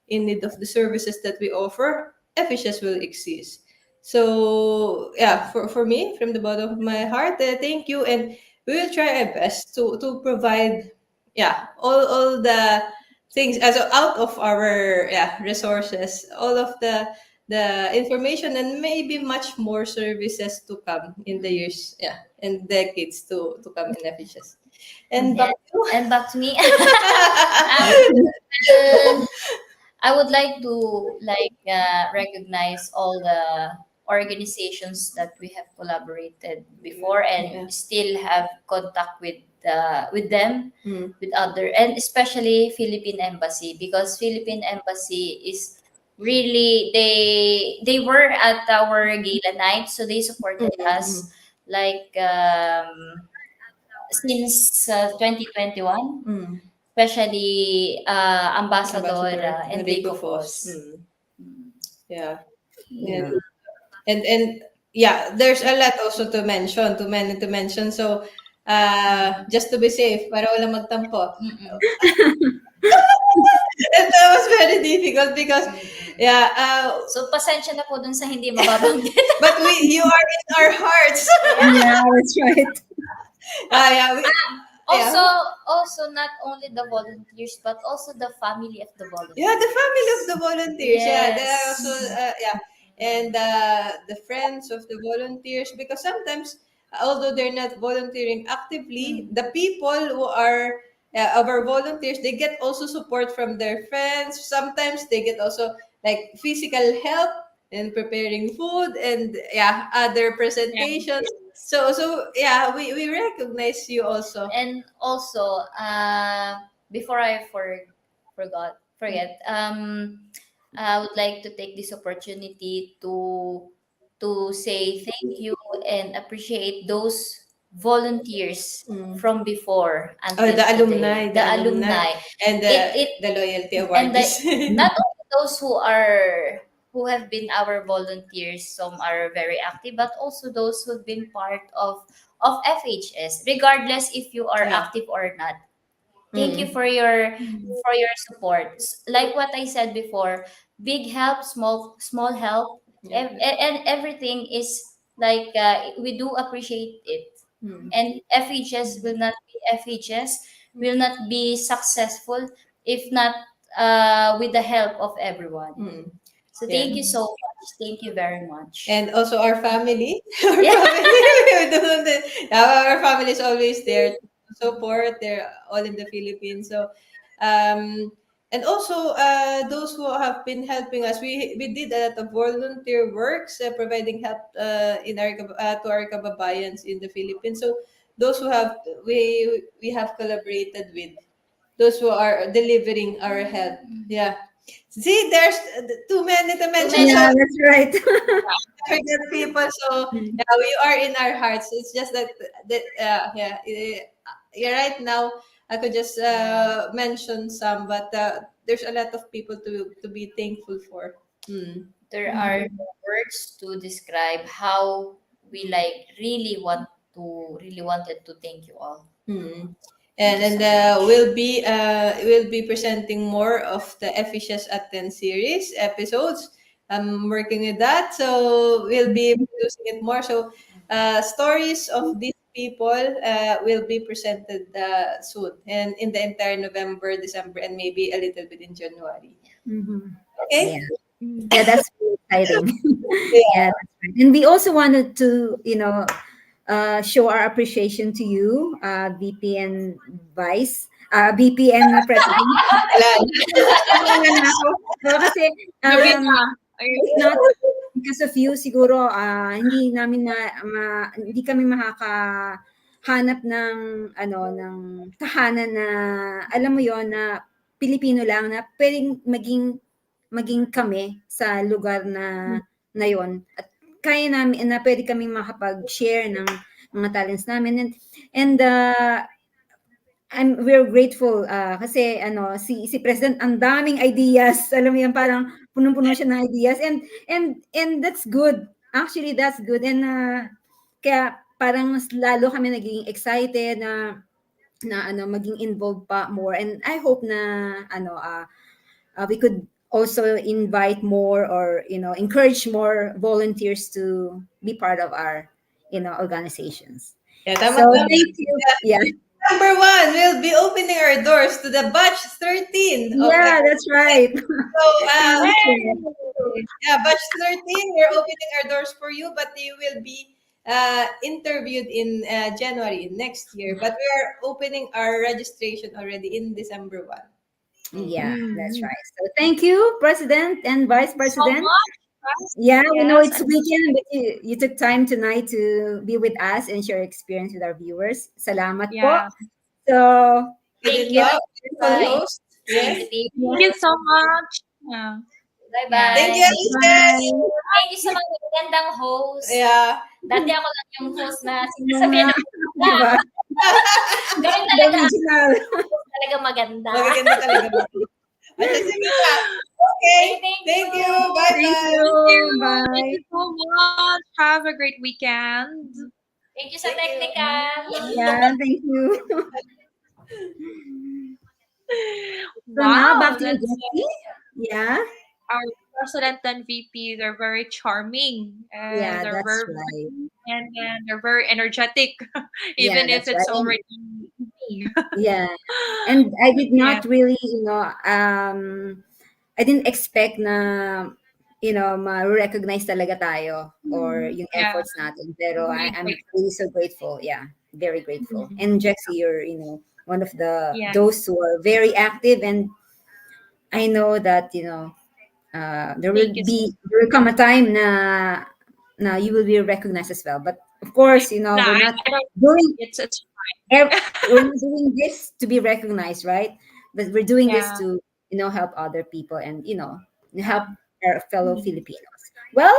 in need of the services that we offer, FHS will exist. So yeah, for me, from the bottom of my heart, thank you, and we will try our best to provide, yeah, all the things as out of our, yeah, resources, all of the information, and maybe much more services to come in the years, yeah, and decades to come in FHS. And back to you. And back to me. I would like to recognize all the organizations that we have collaborated before and Yeah. still have contact with them, Mm. with other, and especially Philippine Embassy, because Philippine Embassy is really, they were at our Gala Night, so they supported us like since 2021, Mm. especially Ambassador Ambassador Enrico Enrico Foss. Foss. Yeah. Yeah. And yeah, there's a lot also to mention, too many to mention. So just to be safe, para walang magtampo. And that was very difficult because yeah, So, pasensya na po dun sa hindi mababanggit. but you are in our hearts. Yeah, that's right. Yeah, Also, also not only the volunteers, but also the family of the volunteers. yeah, the family of the volunteers. Yeah, they are Yes. also yeah, and the friends of the volunteers, because sometimes although they're not volunteering actively, the people who are our volunteers, they get also support from their friends. Sometimes they get also like physical help in preparing food and yeah, other presentations. So yeah, we recognize you also. And also, before I forget, I would like to take this opportunity to say thank you and appreciate those volunteers from before until The today. alumni, The alumni. and the loyalty And awardees. not only those who have been our volunteers, some are very active, but also those who've been part of FHS, regardless if you are Yeah. active or not. Thank you for your support. Like what I said before, big help, small help, Yeah. and everything is like we do appreciate it. And FHS will not be FHS, will not be successful if not with the help of everyone. So thank you so much. Thank you very much. And also our family. Our Yeah. family. Our family is always there to support. They're all in the Philippines. So and also those who have been helping us, we did a lot of volunteer works, providing help in our to our kababayans in the Philippines. So those who have we have collaborated with, those who are delivering our help. Yeah. See, there's too many to mention. many. So Yeah, that's right. forget people. So yeah, we are in our hearts. It's just that yeah. Right now, I could just mention some, but there's a lot of people to be thankful for. There are no words to describe how we like really wanted to thank you all. And we'll be presenting more of the FHS at 10 series episodes. I'm working with that, so we'll be producing it more. So stories of these people will be presented soon, and in the entire November, December, and maybe a little bit in January. Mhm. Okay. Yeah. Yeah, that's really exciting. Yeah. Yeah, that's right. And we also wanted to, show our appreciation to you, VPN President. Wala na ako. So, kasi, Gabi um, na. if not because of you, siguro, hindi kami makakahanap ng, tahanan na, alam mo yon na Pilipino lang na pwedeng maging kami sa lugar na yon, at kaya namin na pwede kaming makapag-share ng mga talents namin, and we're grateful kasi si President ang daming ideas, alam mo yan, parang punong-puno siya ng ideas, and that's good, actually that's good, and kaya parang mas lalo kami naging excited na maging involved pa more, and I hope na we could also invite more, or encourage more volunteers to be part of our organizations. Yeah, So thank you. Yeah. Number one, we'll be opening our doors to the batch 13. Yeah, that's right. So, yeah, batch 13, we're opening our doors for you, but you will be interviewed in January next year. But we're opening our registration already in December 1. Yeah, that's right. So thank you, President and Vice President. Yeah, we know Yes, it's weekend, but you took time tonight to be with us and share experience with our viewers. Salamat po. Yeah. So, Thank you. Bye. Host. Yes. Thank Thank you so much. Yeah. Bye-bye. Thank you, Alice. Thank you sa mga magandang host. Yeah. Dati ako lang yung host na sinasabihan na diba? Ganun The talaga. original. Talaga maganda. Magaganda talaga. Jessica. Okay. Thank you. Bye Thank bye. you. Bye. Thank you so much. Have a great weekend. Thank you sa Thank you. technical. Yeah, thank you. So now Wow, back to you, that's Jessie. Yeah, our president and VP. They're very charming. yeah, They're that's very right. funny, and they're very energetic, Yeah, even if that's right. it's And already evening. yeah, and I did Yeah, not really, I didn't expect na, ma-recognize talaga tayo or yung yeah, efforts natin. Pero really I'm great. really so grateful. Yeah, very grateful. Mhm. And Jexy, you're, one of Yeah, those who are very active, and I know that, thank you so there will come a time na you will be recognized as well. But of course, No, we're not I don't. doing It's ev- fine. we're not doing this to be recognized, right? But we're doing this Yeah, to help other people and help our fellow Mhm. Filipinos. Well,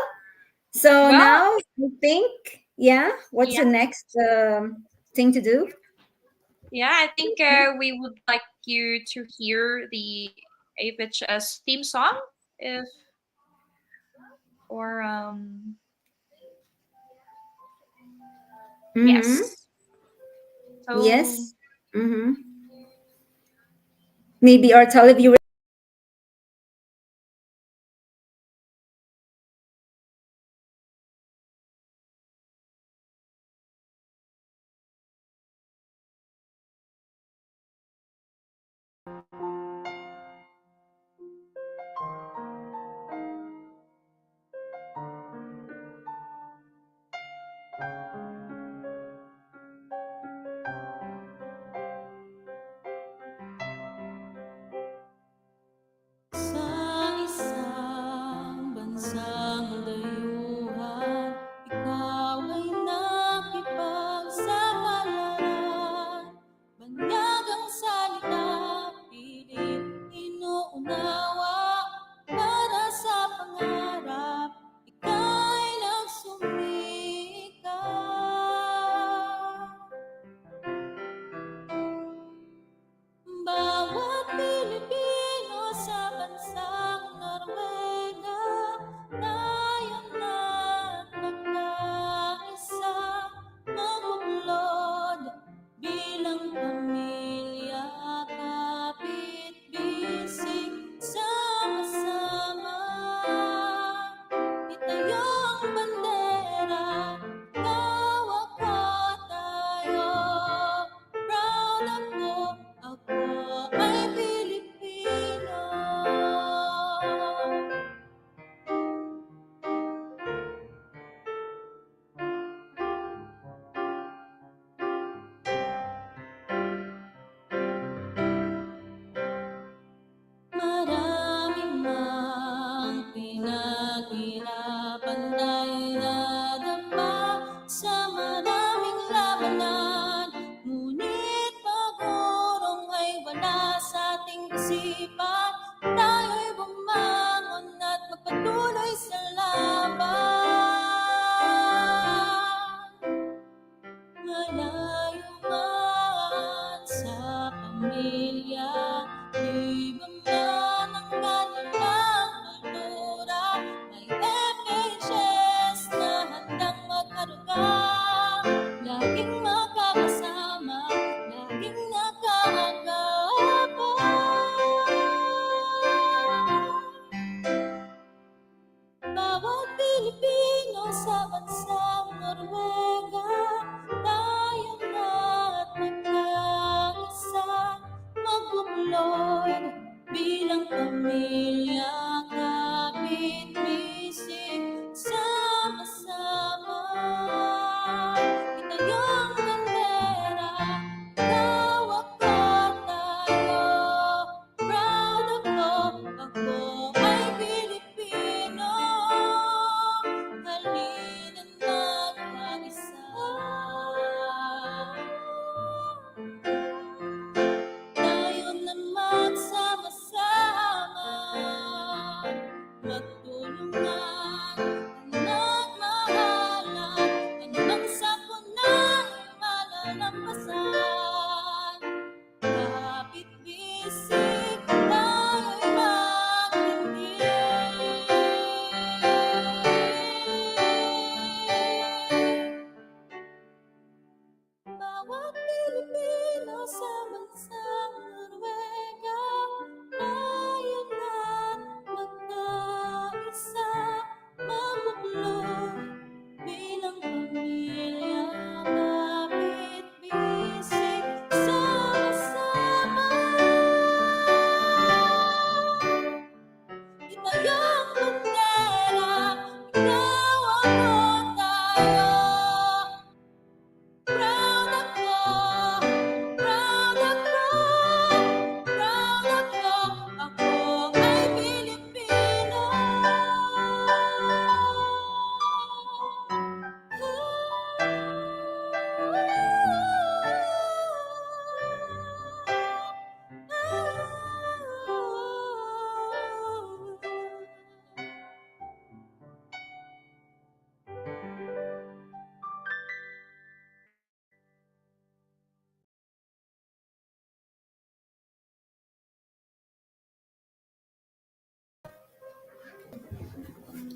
so Well, now I think, yeah, what's yeah, the next thing to do? yeah. I think we would like you to hear the AHS theme song, if or Mm-hmm. yes. So Yes. Mm-hmm. Maybe our televiewers.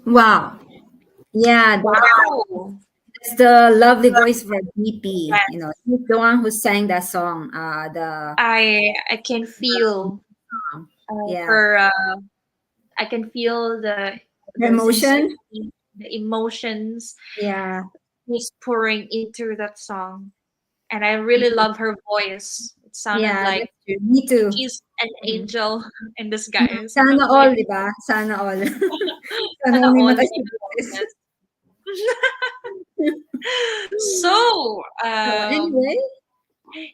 Wow. Yeah, Wow. that's the lovely voice for DP. You Yes. know, he's the one who sang that song. The I can feel yeah, her. I can feel the the emotion. sincerity, the emotions Yeah, he's pouring into that song, and I really love her voice. It sounded yeah, like that's true. Me too. she's an Mm. angel in disguise. Sana Like, all, di ba? Sana all. Sana all sana may all mata the si Boris. happiness. So, Anyway,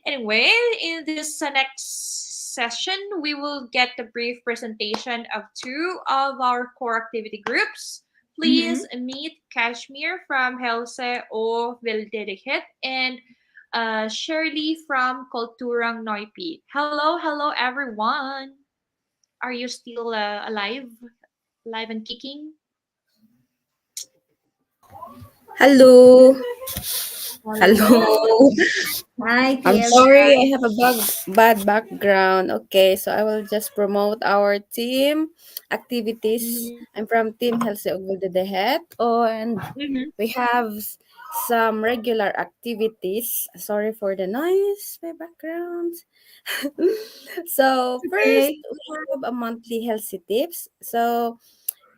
anyway, in this next session, we will get a brief presentation of two of our core activity groups. mhm. Please meet Kashmir from Helse o Vildedikit and Shirley from Kulturang Noipi. Hello, hello everyone. Are you still alive and kicking? Hello. Hello. Hello. Hi, I'm TL. sorry I have a bad background. Okay, so I will just promote our team activities. Mhm. I'm from Team Healthy the Head. Oh, and Mhm. we have some regular activities. Sorry for the noise, my background. So first, Okay. we have a monthly healthy tips. So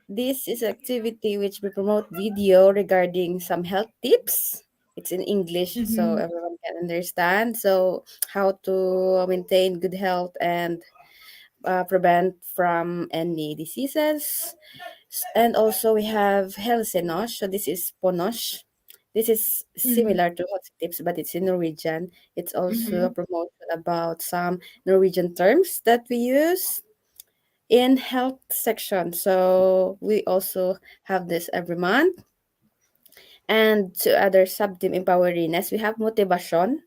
this is activity which we promote video regarding some health tips. It's in English so Mhm. everyone can understand. So how to maintain good health and prevent from any diseases. And also we have Helsenosh. So this is Ponosh. This is Mhm. similar to Hot Tips, but it's in Norwegian. It's also a Mhm. promotion about some Norwegian terms that we use in health section. So we also have this every month. And to other sub-team empoweriness, we have motivation.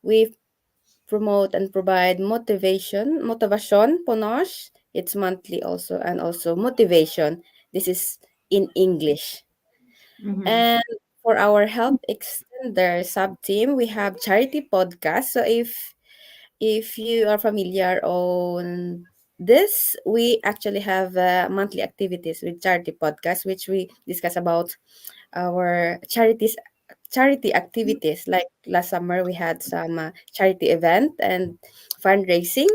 We promote and provide motivation, ponosh. It's monthly also, and also motivation. This is in English. Mhm. And for our health extender sub-team, we have charity podcast. So if you are familiar on this, we actually have monthly activities with charity podcast, which we discuss about our charity activities. Like last summer, we had some charity event and fundraising.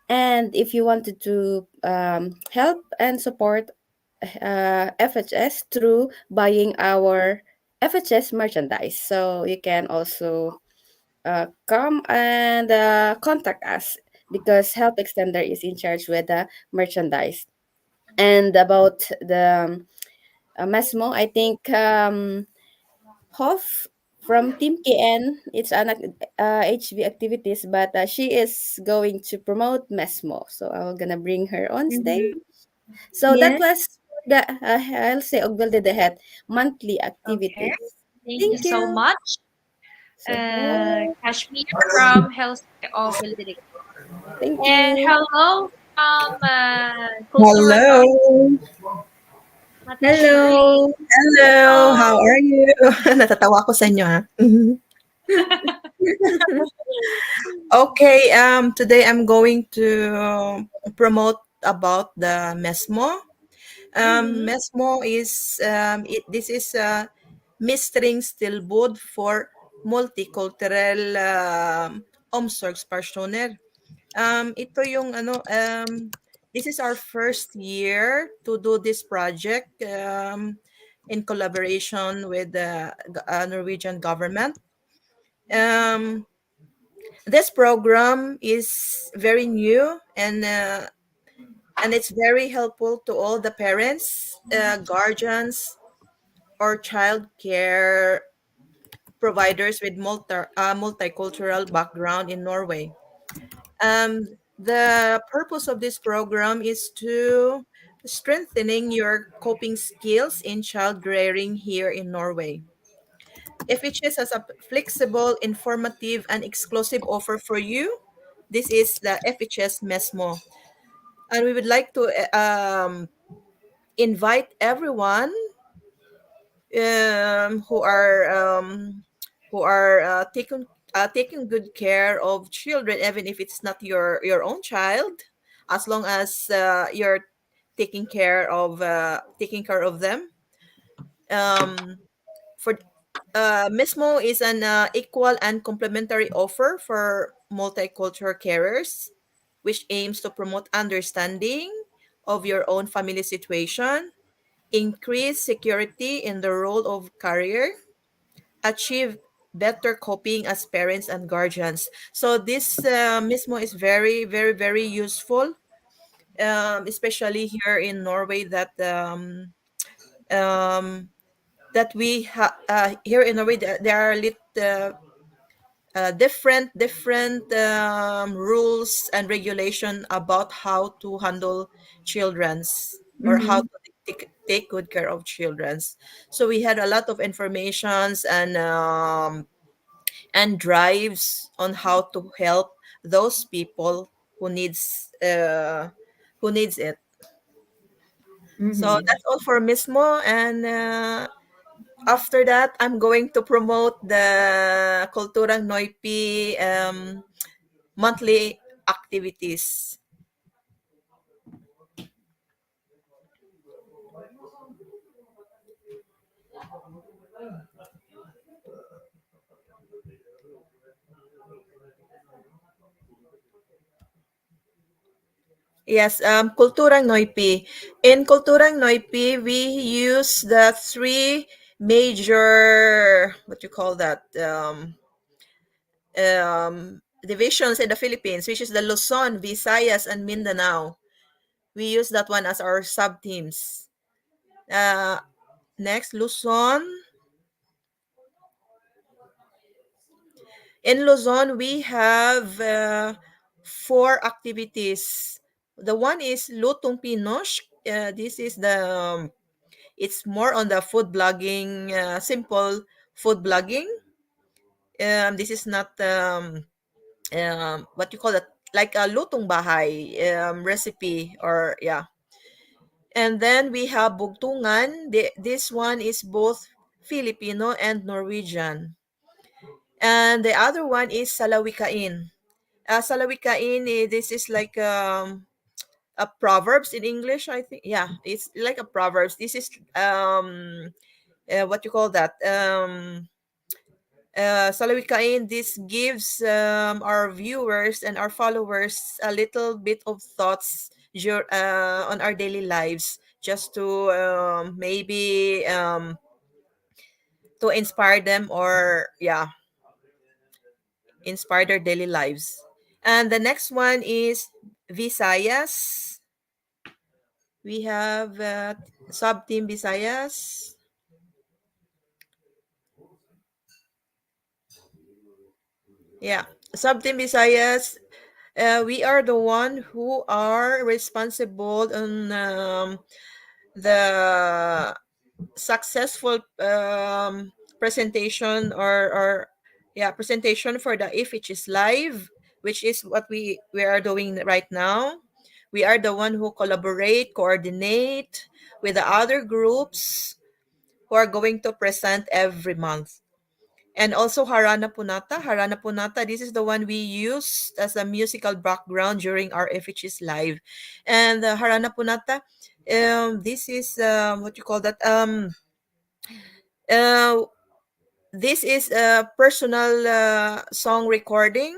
And if you wanted to help and support FHS through buying our FHS merchandise, so you can also come and contact us because Help Extender is in charge with the merchandise. And about the Mesmo, I think Hoff from Team KN, it's an HB activities, but she is going to promote Mesmo. So I'm gonna bring her on stage. Mhm. So that Yes. was the I'll say Ogbalde the Head monthly Okay. activities. Thank you Thank so you. much. So hello. Kashmir from Helsinki of Vildedic. Thank And you. hello from Kultura Hello. Noy, Ate Shirley. Hello. Hello. How Hello. are you? Natatawa ako sa inyo, ha? Mhm. Okay, today I'm going to promote about the Mesmo. Mhm. Mesmo is, this is Mestringsstilbud for multicultural omsorgspersoner. Ito yung ano, this is our first year to do this project in collaboration with the Norwegian government. Um, this program is very new and it's very helpful to all the parents, guardians, or child care providers with multicultural background in Norway. The purpose of this program is to strengthening your coping skills in child rearing here in Norway. FHS has a flexible, informative, and exclusive offer for you. This is the FHS Mesmo. And we would like to invite everyone um, who are um, who are taking good care of children, even if it's not your own child, as long as you're taking care of them. Um, for Mismo is an equal and complementary offer for multicultural carers, which aims to promote understanding of your own family situation, increase security in the role of career, achieve better coping as parents and guardians. So this Mismo is very, very, very useful, especially here in Norway um, that we have here in Norway. There are different rules and regulation about how to handle children's, or how Mm-hmm. to take good care of children's. So we had a lot of informations and drives on how to help those people who needs it. So Mm-hmm. that's all for Mismo, and after that, I'm going to promote the Kulturang Noipi monthly activities. Yes, Kulturang Noipi. In Kulturang Noipi, we use the three major, what you call that, divisions in the Philippines, which is the Luzon, Visayas, and Mindanao. We use that one as our sub teams. Uh, Next, Luzon. In Luzon, we have four activities. The one is Lutong Pinosh. This is it's more on the food blogging, simple food blogging. This is not what you call it, like a lutong bahay recipe, or yeah. And then we have Bugtungan. This one is both Filipino and Norwegian. And the other one is Salawikain. Salawikain, this is like a proverbs in English, I think. Yeah, it's like a proverbs. This is what you call that? Salawikain. This gives our viewers and our followers a little bit of thoughts on our daily lives, just to maybe to inspire them, or yeah, inspire their daily lives. And the next one is Visayas. We have sub team Visayas. Yeah, sub team Visayas. We are the one who are responsible on the successful presentation, or yeah, presentation for the FHS live, which is what we are doing right now. We are the one who coordinate with the other groups who are going to present every month. And also Harana Punata. Harana Punata, this is the one we use as a musical background during our FHS live. And Harana Punata, this is what you call that? Uh, this is a personal song recording.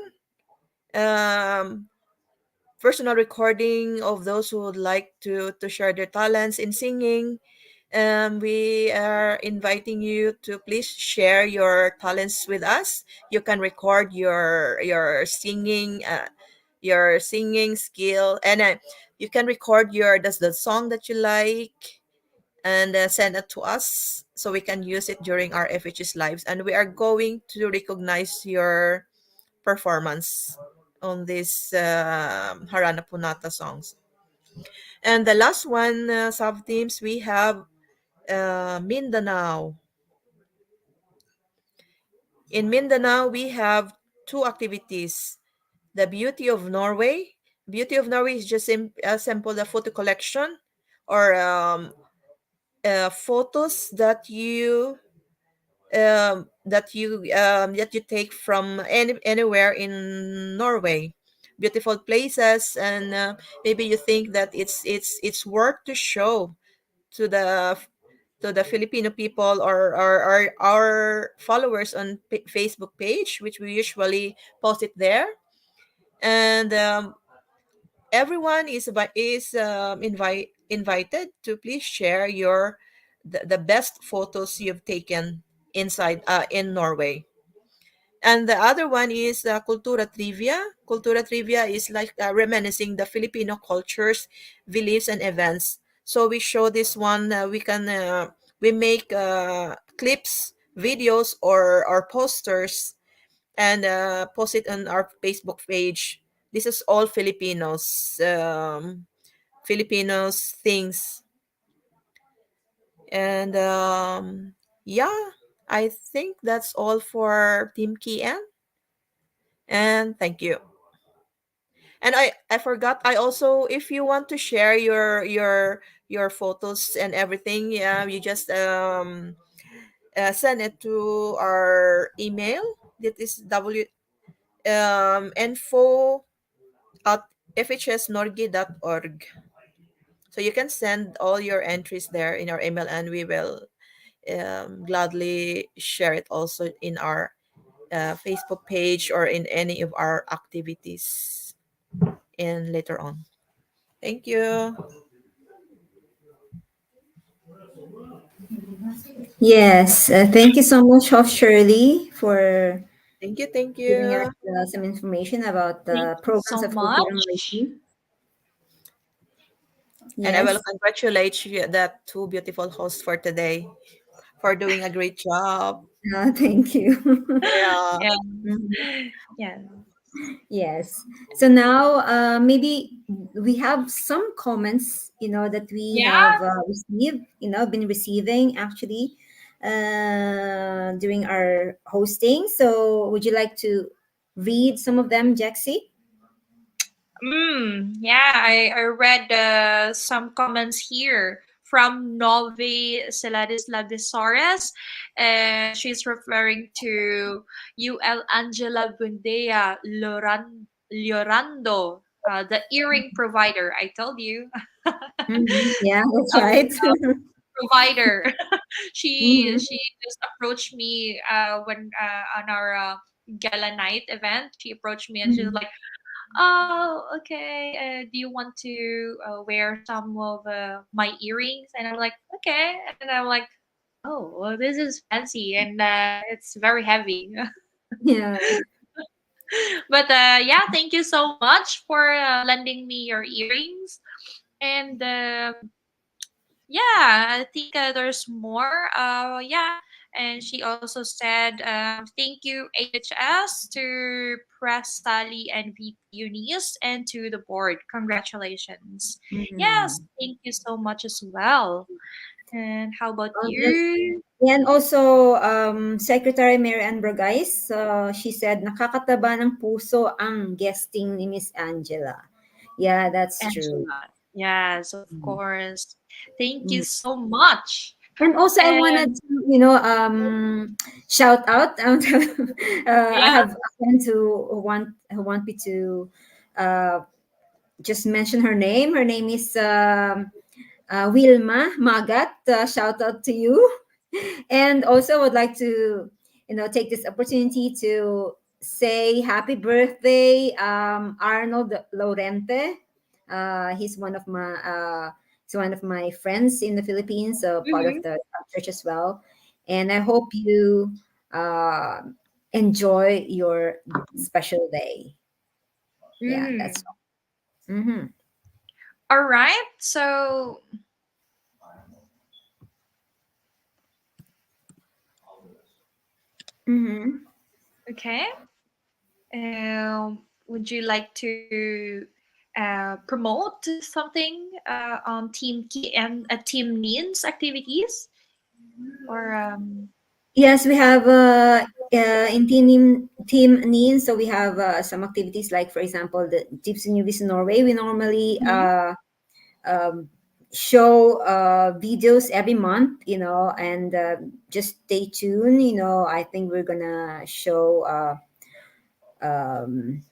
Um, Personal recording of those who would like to share their talents in singing. We are inviting you to please share your talents with us. You can record your singing skill, and you can record the song that you like, and send it to us so we can use it during our FHS lives. And we are going to recognize your performance on this Harana Punata songs. And the last one, sub teams, we have Mindanao. In Mindanao, we have two activities. The Beauty of Norway. Beauty of Norway is just simple the photo collection, or photos that you take from anywhere in Norway. beautiful places, and maybe you think that it's worth to show to the Filipino people, or our followers on Facebook page, which we usually post it there. And everyone is invited to please share the best photos you've taken inside in Norway. And the other one is Cultura Trivia. Cultura Trivia is like reminiscing the Filipino cultures, beliefs, and events. So we show this one. We make clips, videos, or posters, and post it on our Facebook page. This is all Filipinos things, and yeah, I think that's all for Team Kian. And thank you. And I forgot. I also, if you want to share your photos and everything, yeah, you just send it to our email. That is info at fhsnorgi.org. So you can send all your entries there in our email, and we will gladly share it also in our Facebook page or in any of our activities in later on. Thank you. Yes, thank you so much, Hof Shirley, for Thank you. Thank giving us you. some information about Thank the you programs so of Kulturang much. Maisi. And I will Yes. congratulate you, that two beautiful hosts for today, for doing a great job. Thank you. Yeah. Yeah. Mhm. Yeah. Yes. So now, maybe we have some comments, that we Yeah. have received, been receiving actually during our hosting. So would you like to read some of them, Jaxie? Yeah, I read some comments here from Novi Celadis Lavisores, and she's referring to UL Angela Bundea Llorando, the earring provider. I told you. Yeah, that's Our right. provider. She Mhm. just approached me when on our Gala Night event. She approached me and she's Mhm. like, "Oh, okay. Do you want to wear some of my earrings?" And I'm like, "Okay." And I'm like, "Oh, well, this is fancy and it's very heavy." Yeah. But yeah, thank you so much for lending me your earrings. And yeah, I think there's more. Yeah, and she also said, "Thank you HHS to Press Sally and VP Eunice and to the board. Congratulations." Yes, Mhm. thank you so much as well. And how about And you? and also, Secretary Mary Ann Bragais, she said, nakakataba ng puso ang guesting ni Miss Angela. Yeah, that's true. Angela. Yes, of Mhm. course. Thank you Mm. so much. And also, I wanted And to, shout out. I yeah, have a friend who want me to uh, just mention her name. Her name is Wilma Magat. Shout out to you. And also would like to take this opportunity to say happy birthday, Arnold Lorente. He's one of my friends in the Philippines, so part of mhm, the church as well. And I hope you uh, enjoy your special day. Yeah, that's mhm. all. Mm-hmm. All right. So, Mm-hmm. okay. Would you like to promote something on Team Key and Team Neens activities? Or Yes, we have in team NIN, so we have some activities like, for example, the Tips and Newbies in Norway. We normally Mhm. um, show videos every month, and just stay tuned. I think we're gonna show um,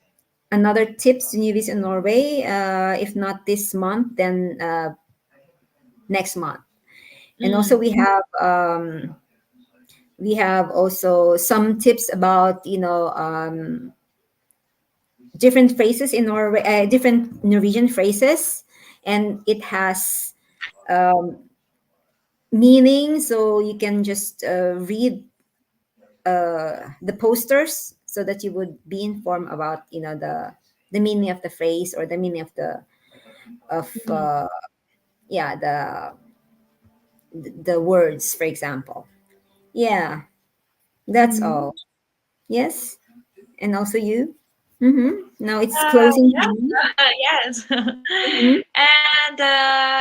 another tips to newbies in Norway. If not this month, then next month. And also we have also some tips about different phrases in Norway, different Norwegian phrases, and it has um, meaning, so you can just read the posters so that you would be informed about the meaning of the phrase or the meaning of the of yeah the words, for example. Yeah, that's all. Yes, and also you. Now it's closing Yes, time. yes. Mhm. And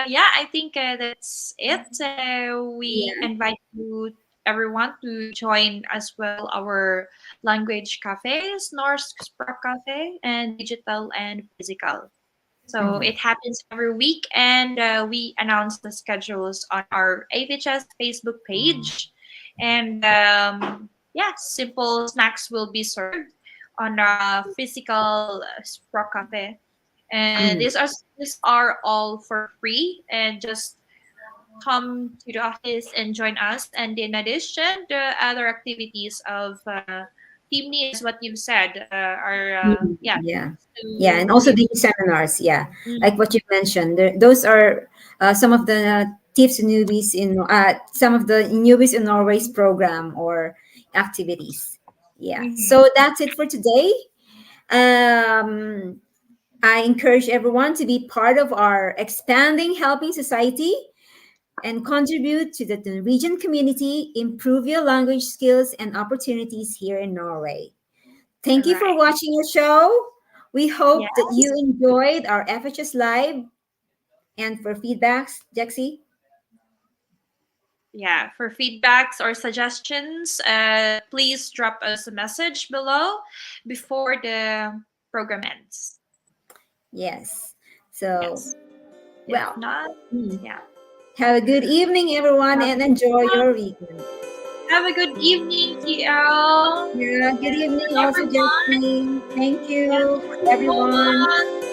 yeah, I think that's it. We Yeah. invite you, everyone, to join as well our language cafes, Norse Sprock Cafe, and digital and physical. So Mhm. it happens every week, and we announce the schedules on our AHS Facebook page. And yeah, simple snacks will be served on a physical Sprock Cafe. And Mhm. these are all for free, and just come to the office and join us. And in addition, the other activities of Teamney, as what you've said, are yeah, Yeah. Yeah, to and also give. the seminars. Yeah, Mm, like what you mentioned. Those are some of the tips newbies in some of the newbies in Norway's program or activities. Yeah. mhm. So that's it for today. Um, I encourage everyone to be part of our expanding helping society and contribute to the Norwegian community, improve your language skills and opportunities here in Norway. All Thank you for right. watching our show. We hope that you Yes. enjoyed our FHS Live. And for feedbacks, Jexi? Yeah. For feedbacks or suggestions, please drop us a message below before the program ends. Yes. So, Yes. If well, not, hmm, yeah. have a good evening, everyone, and enjoy your weekend. Have a good evening, TL. Yeah, good evening, also, Everyone. Jexi. Thank Yeah. you, Thank you so everyone. much.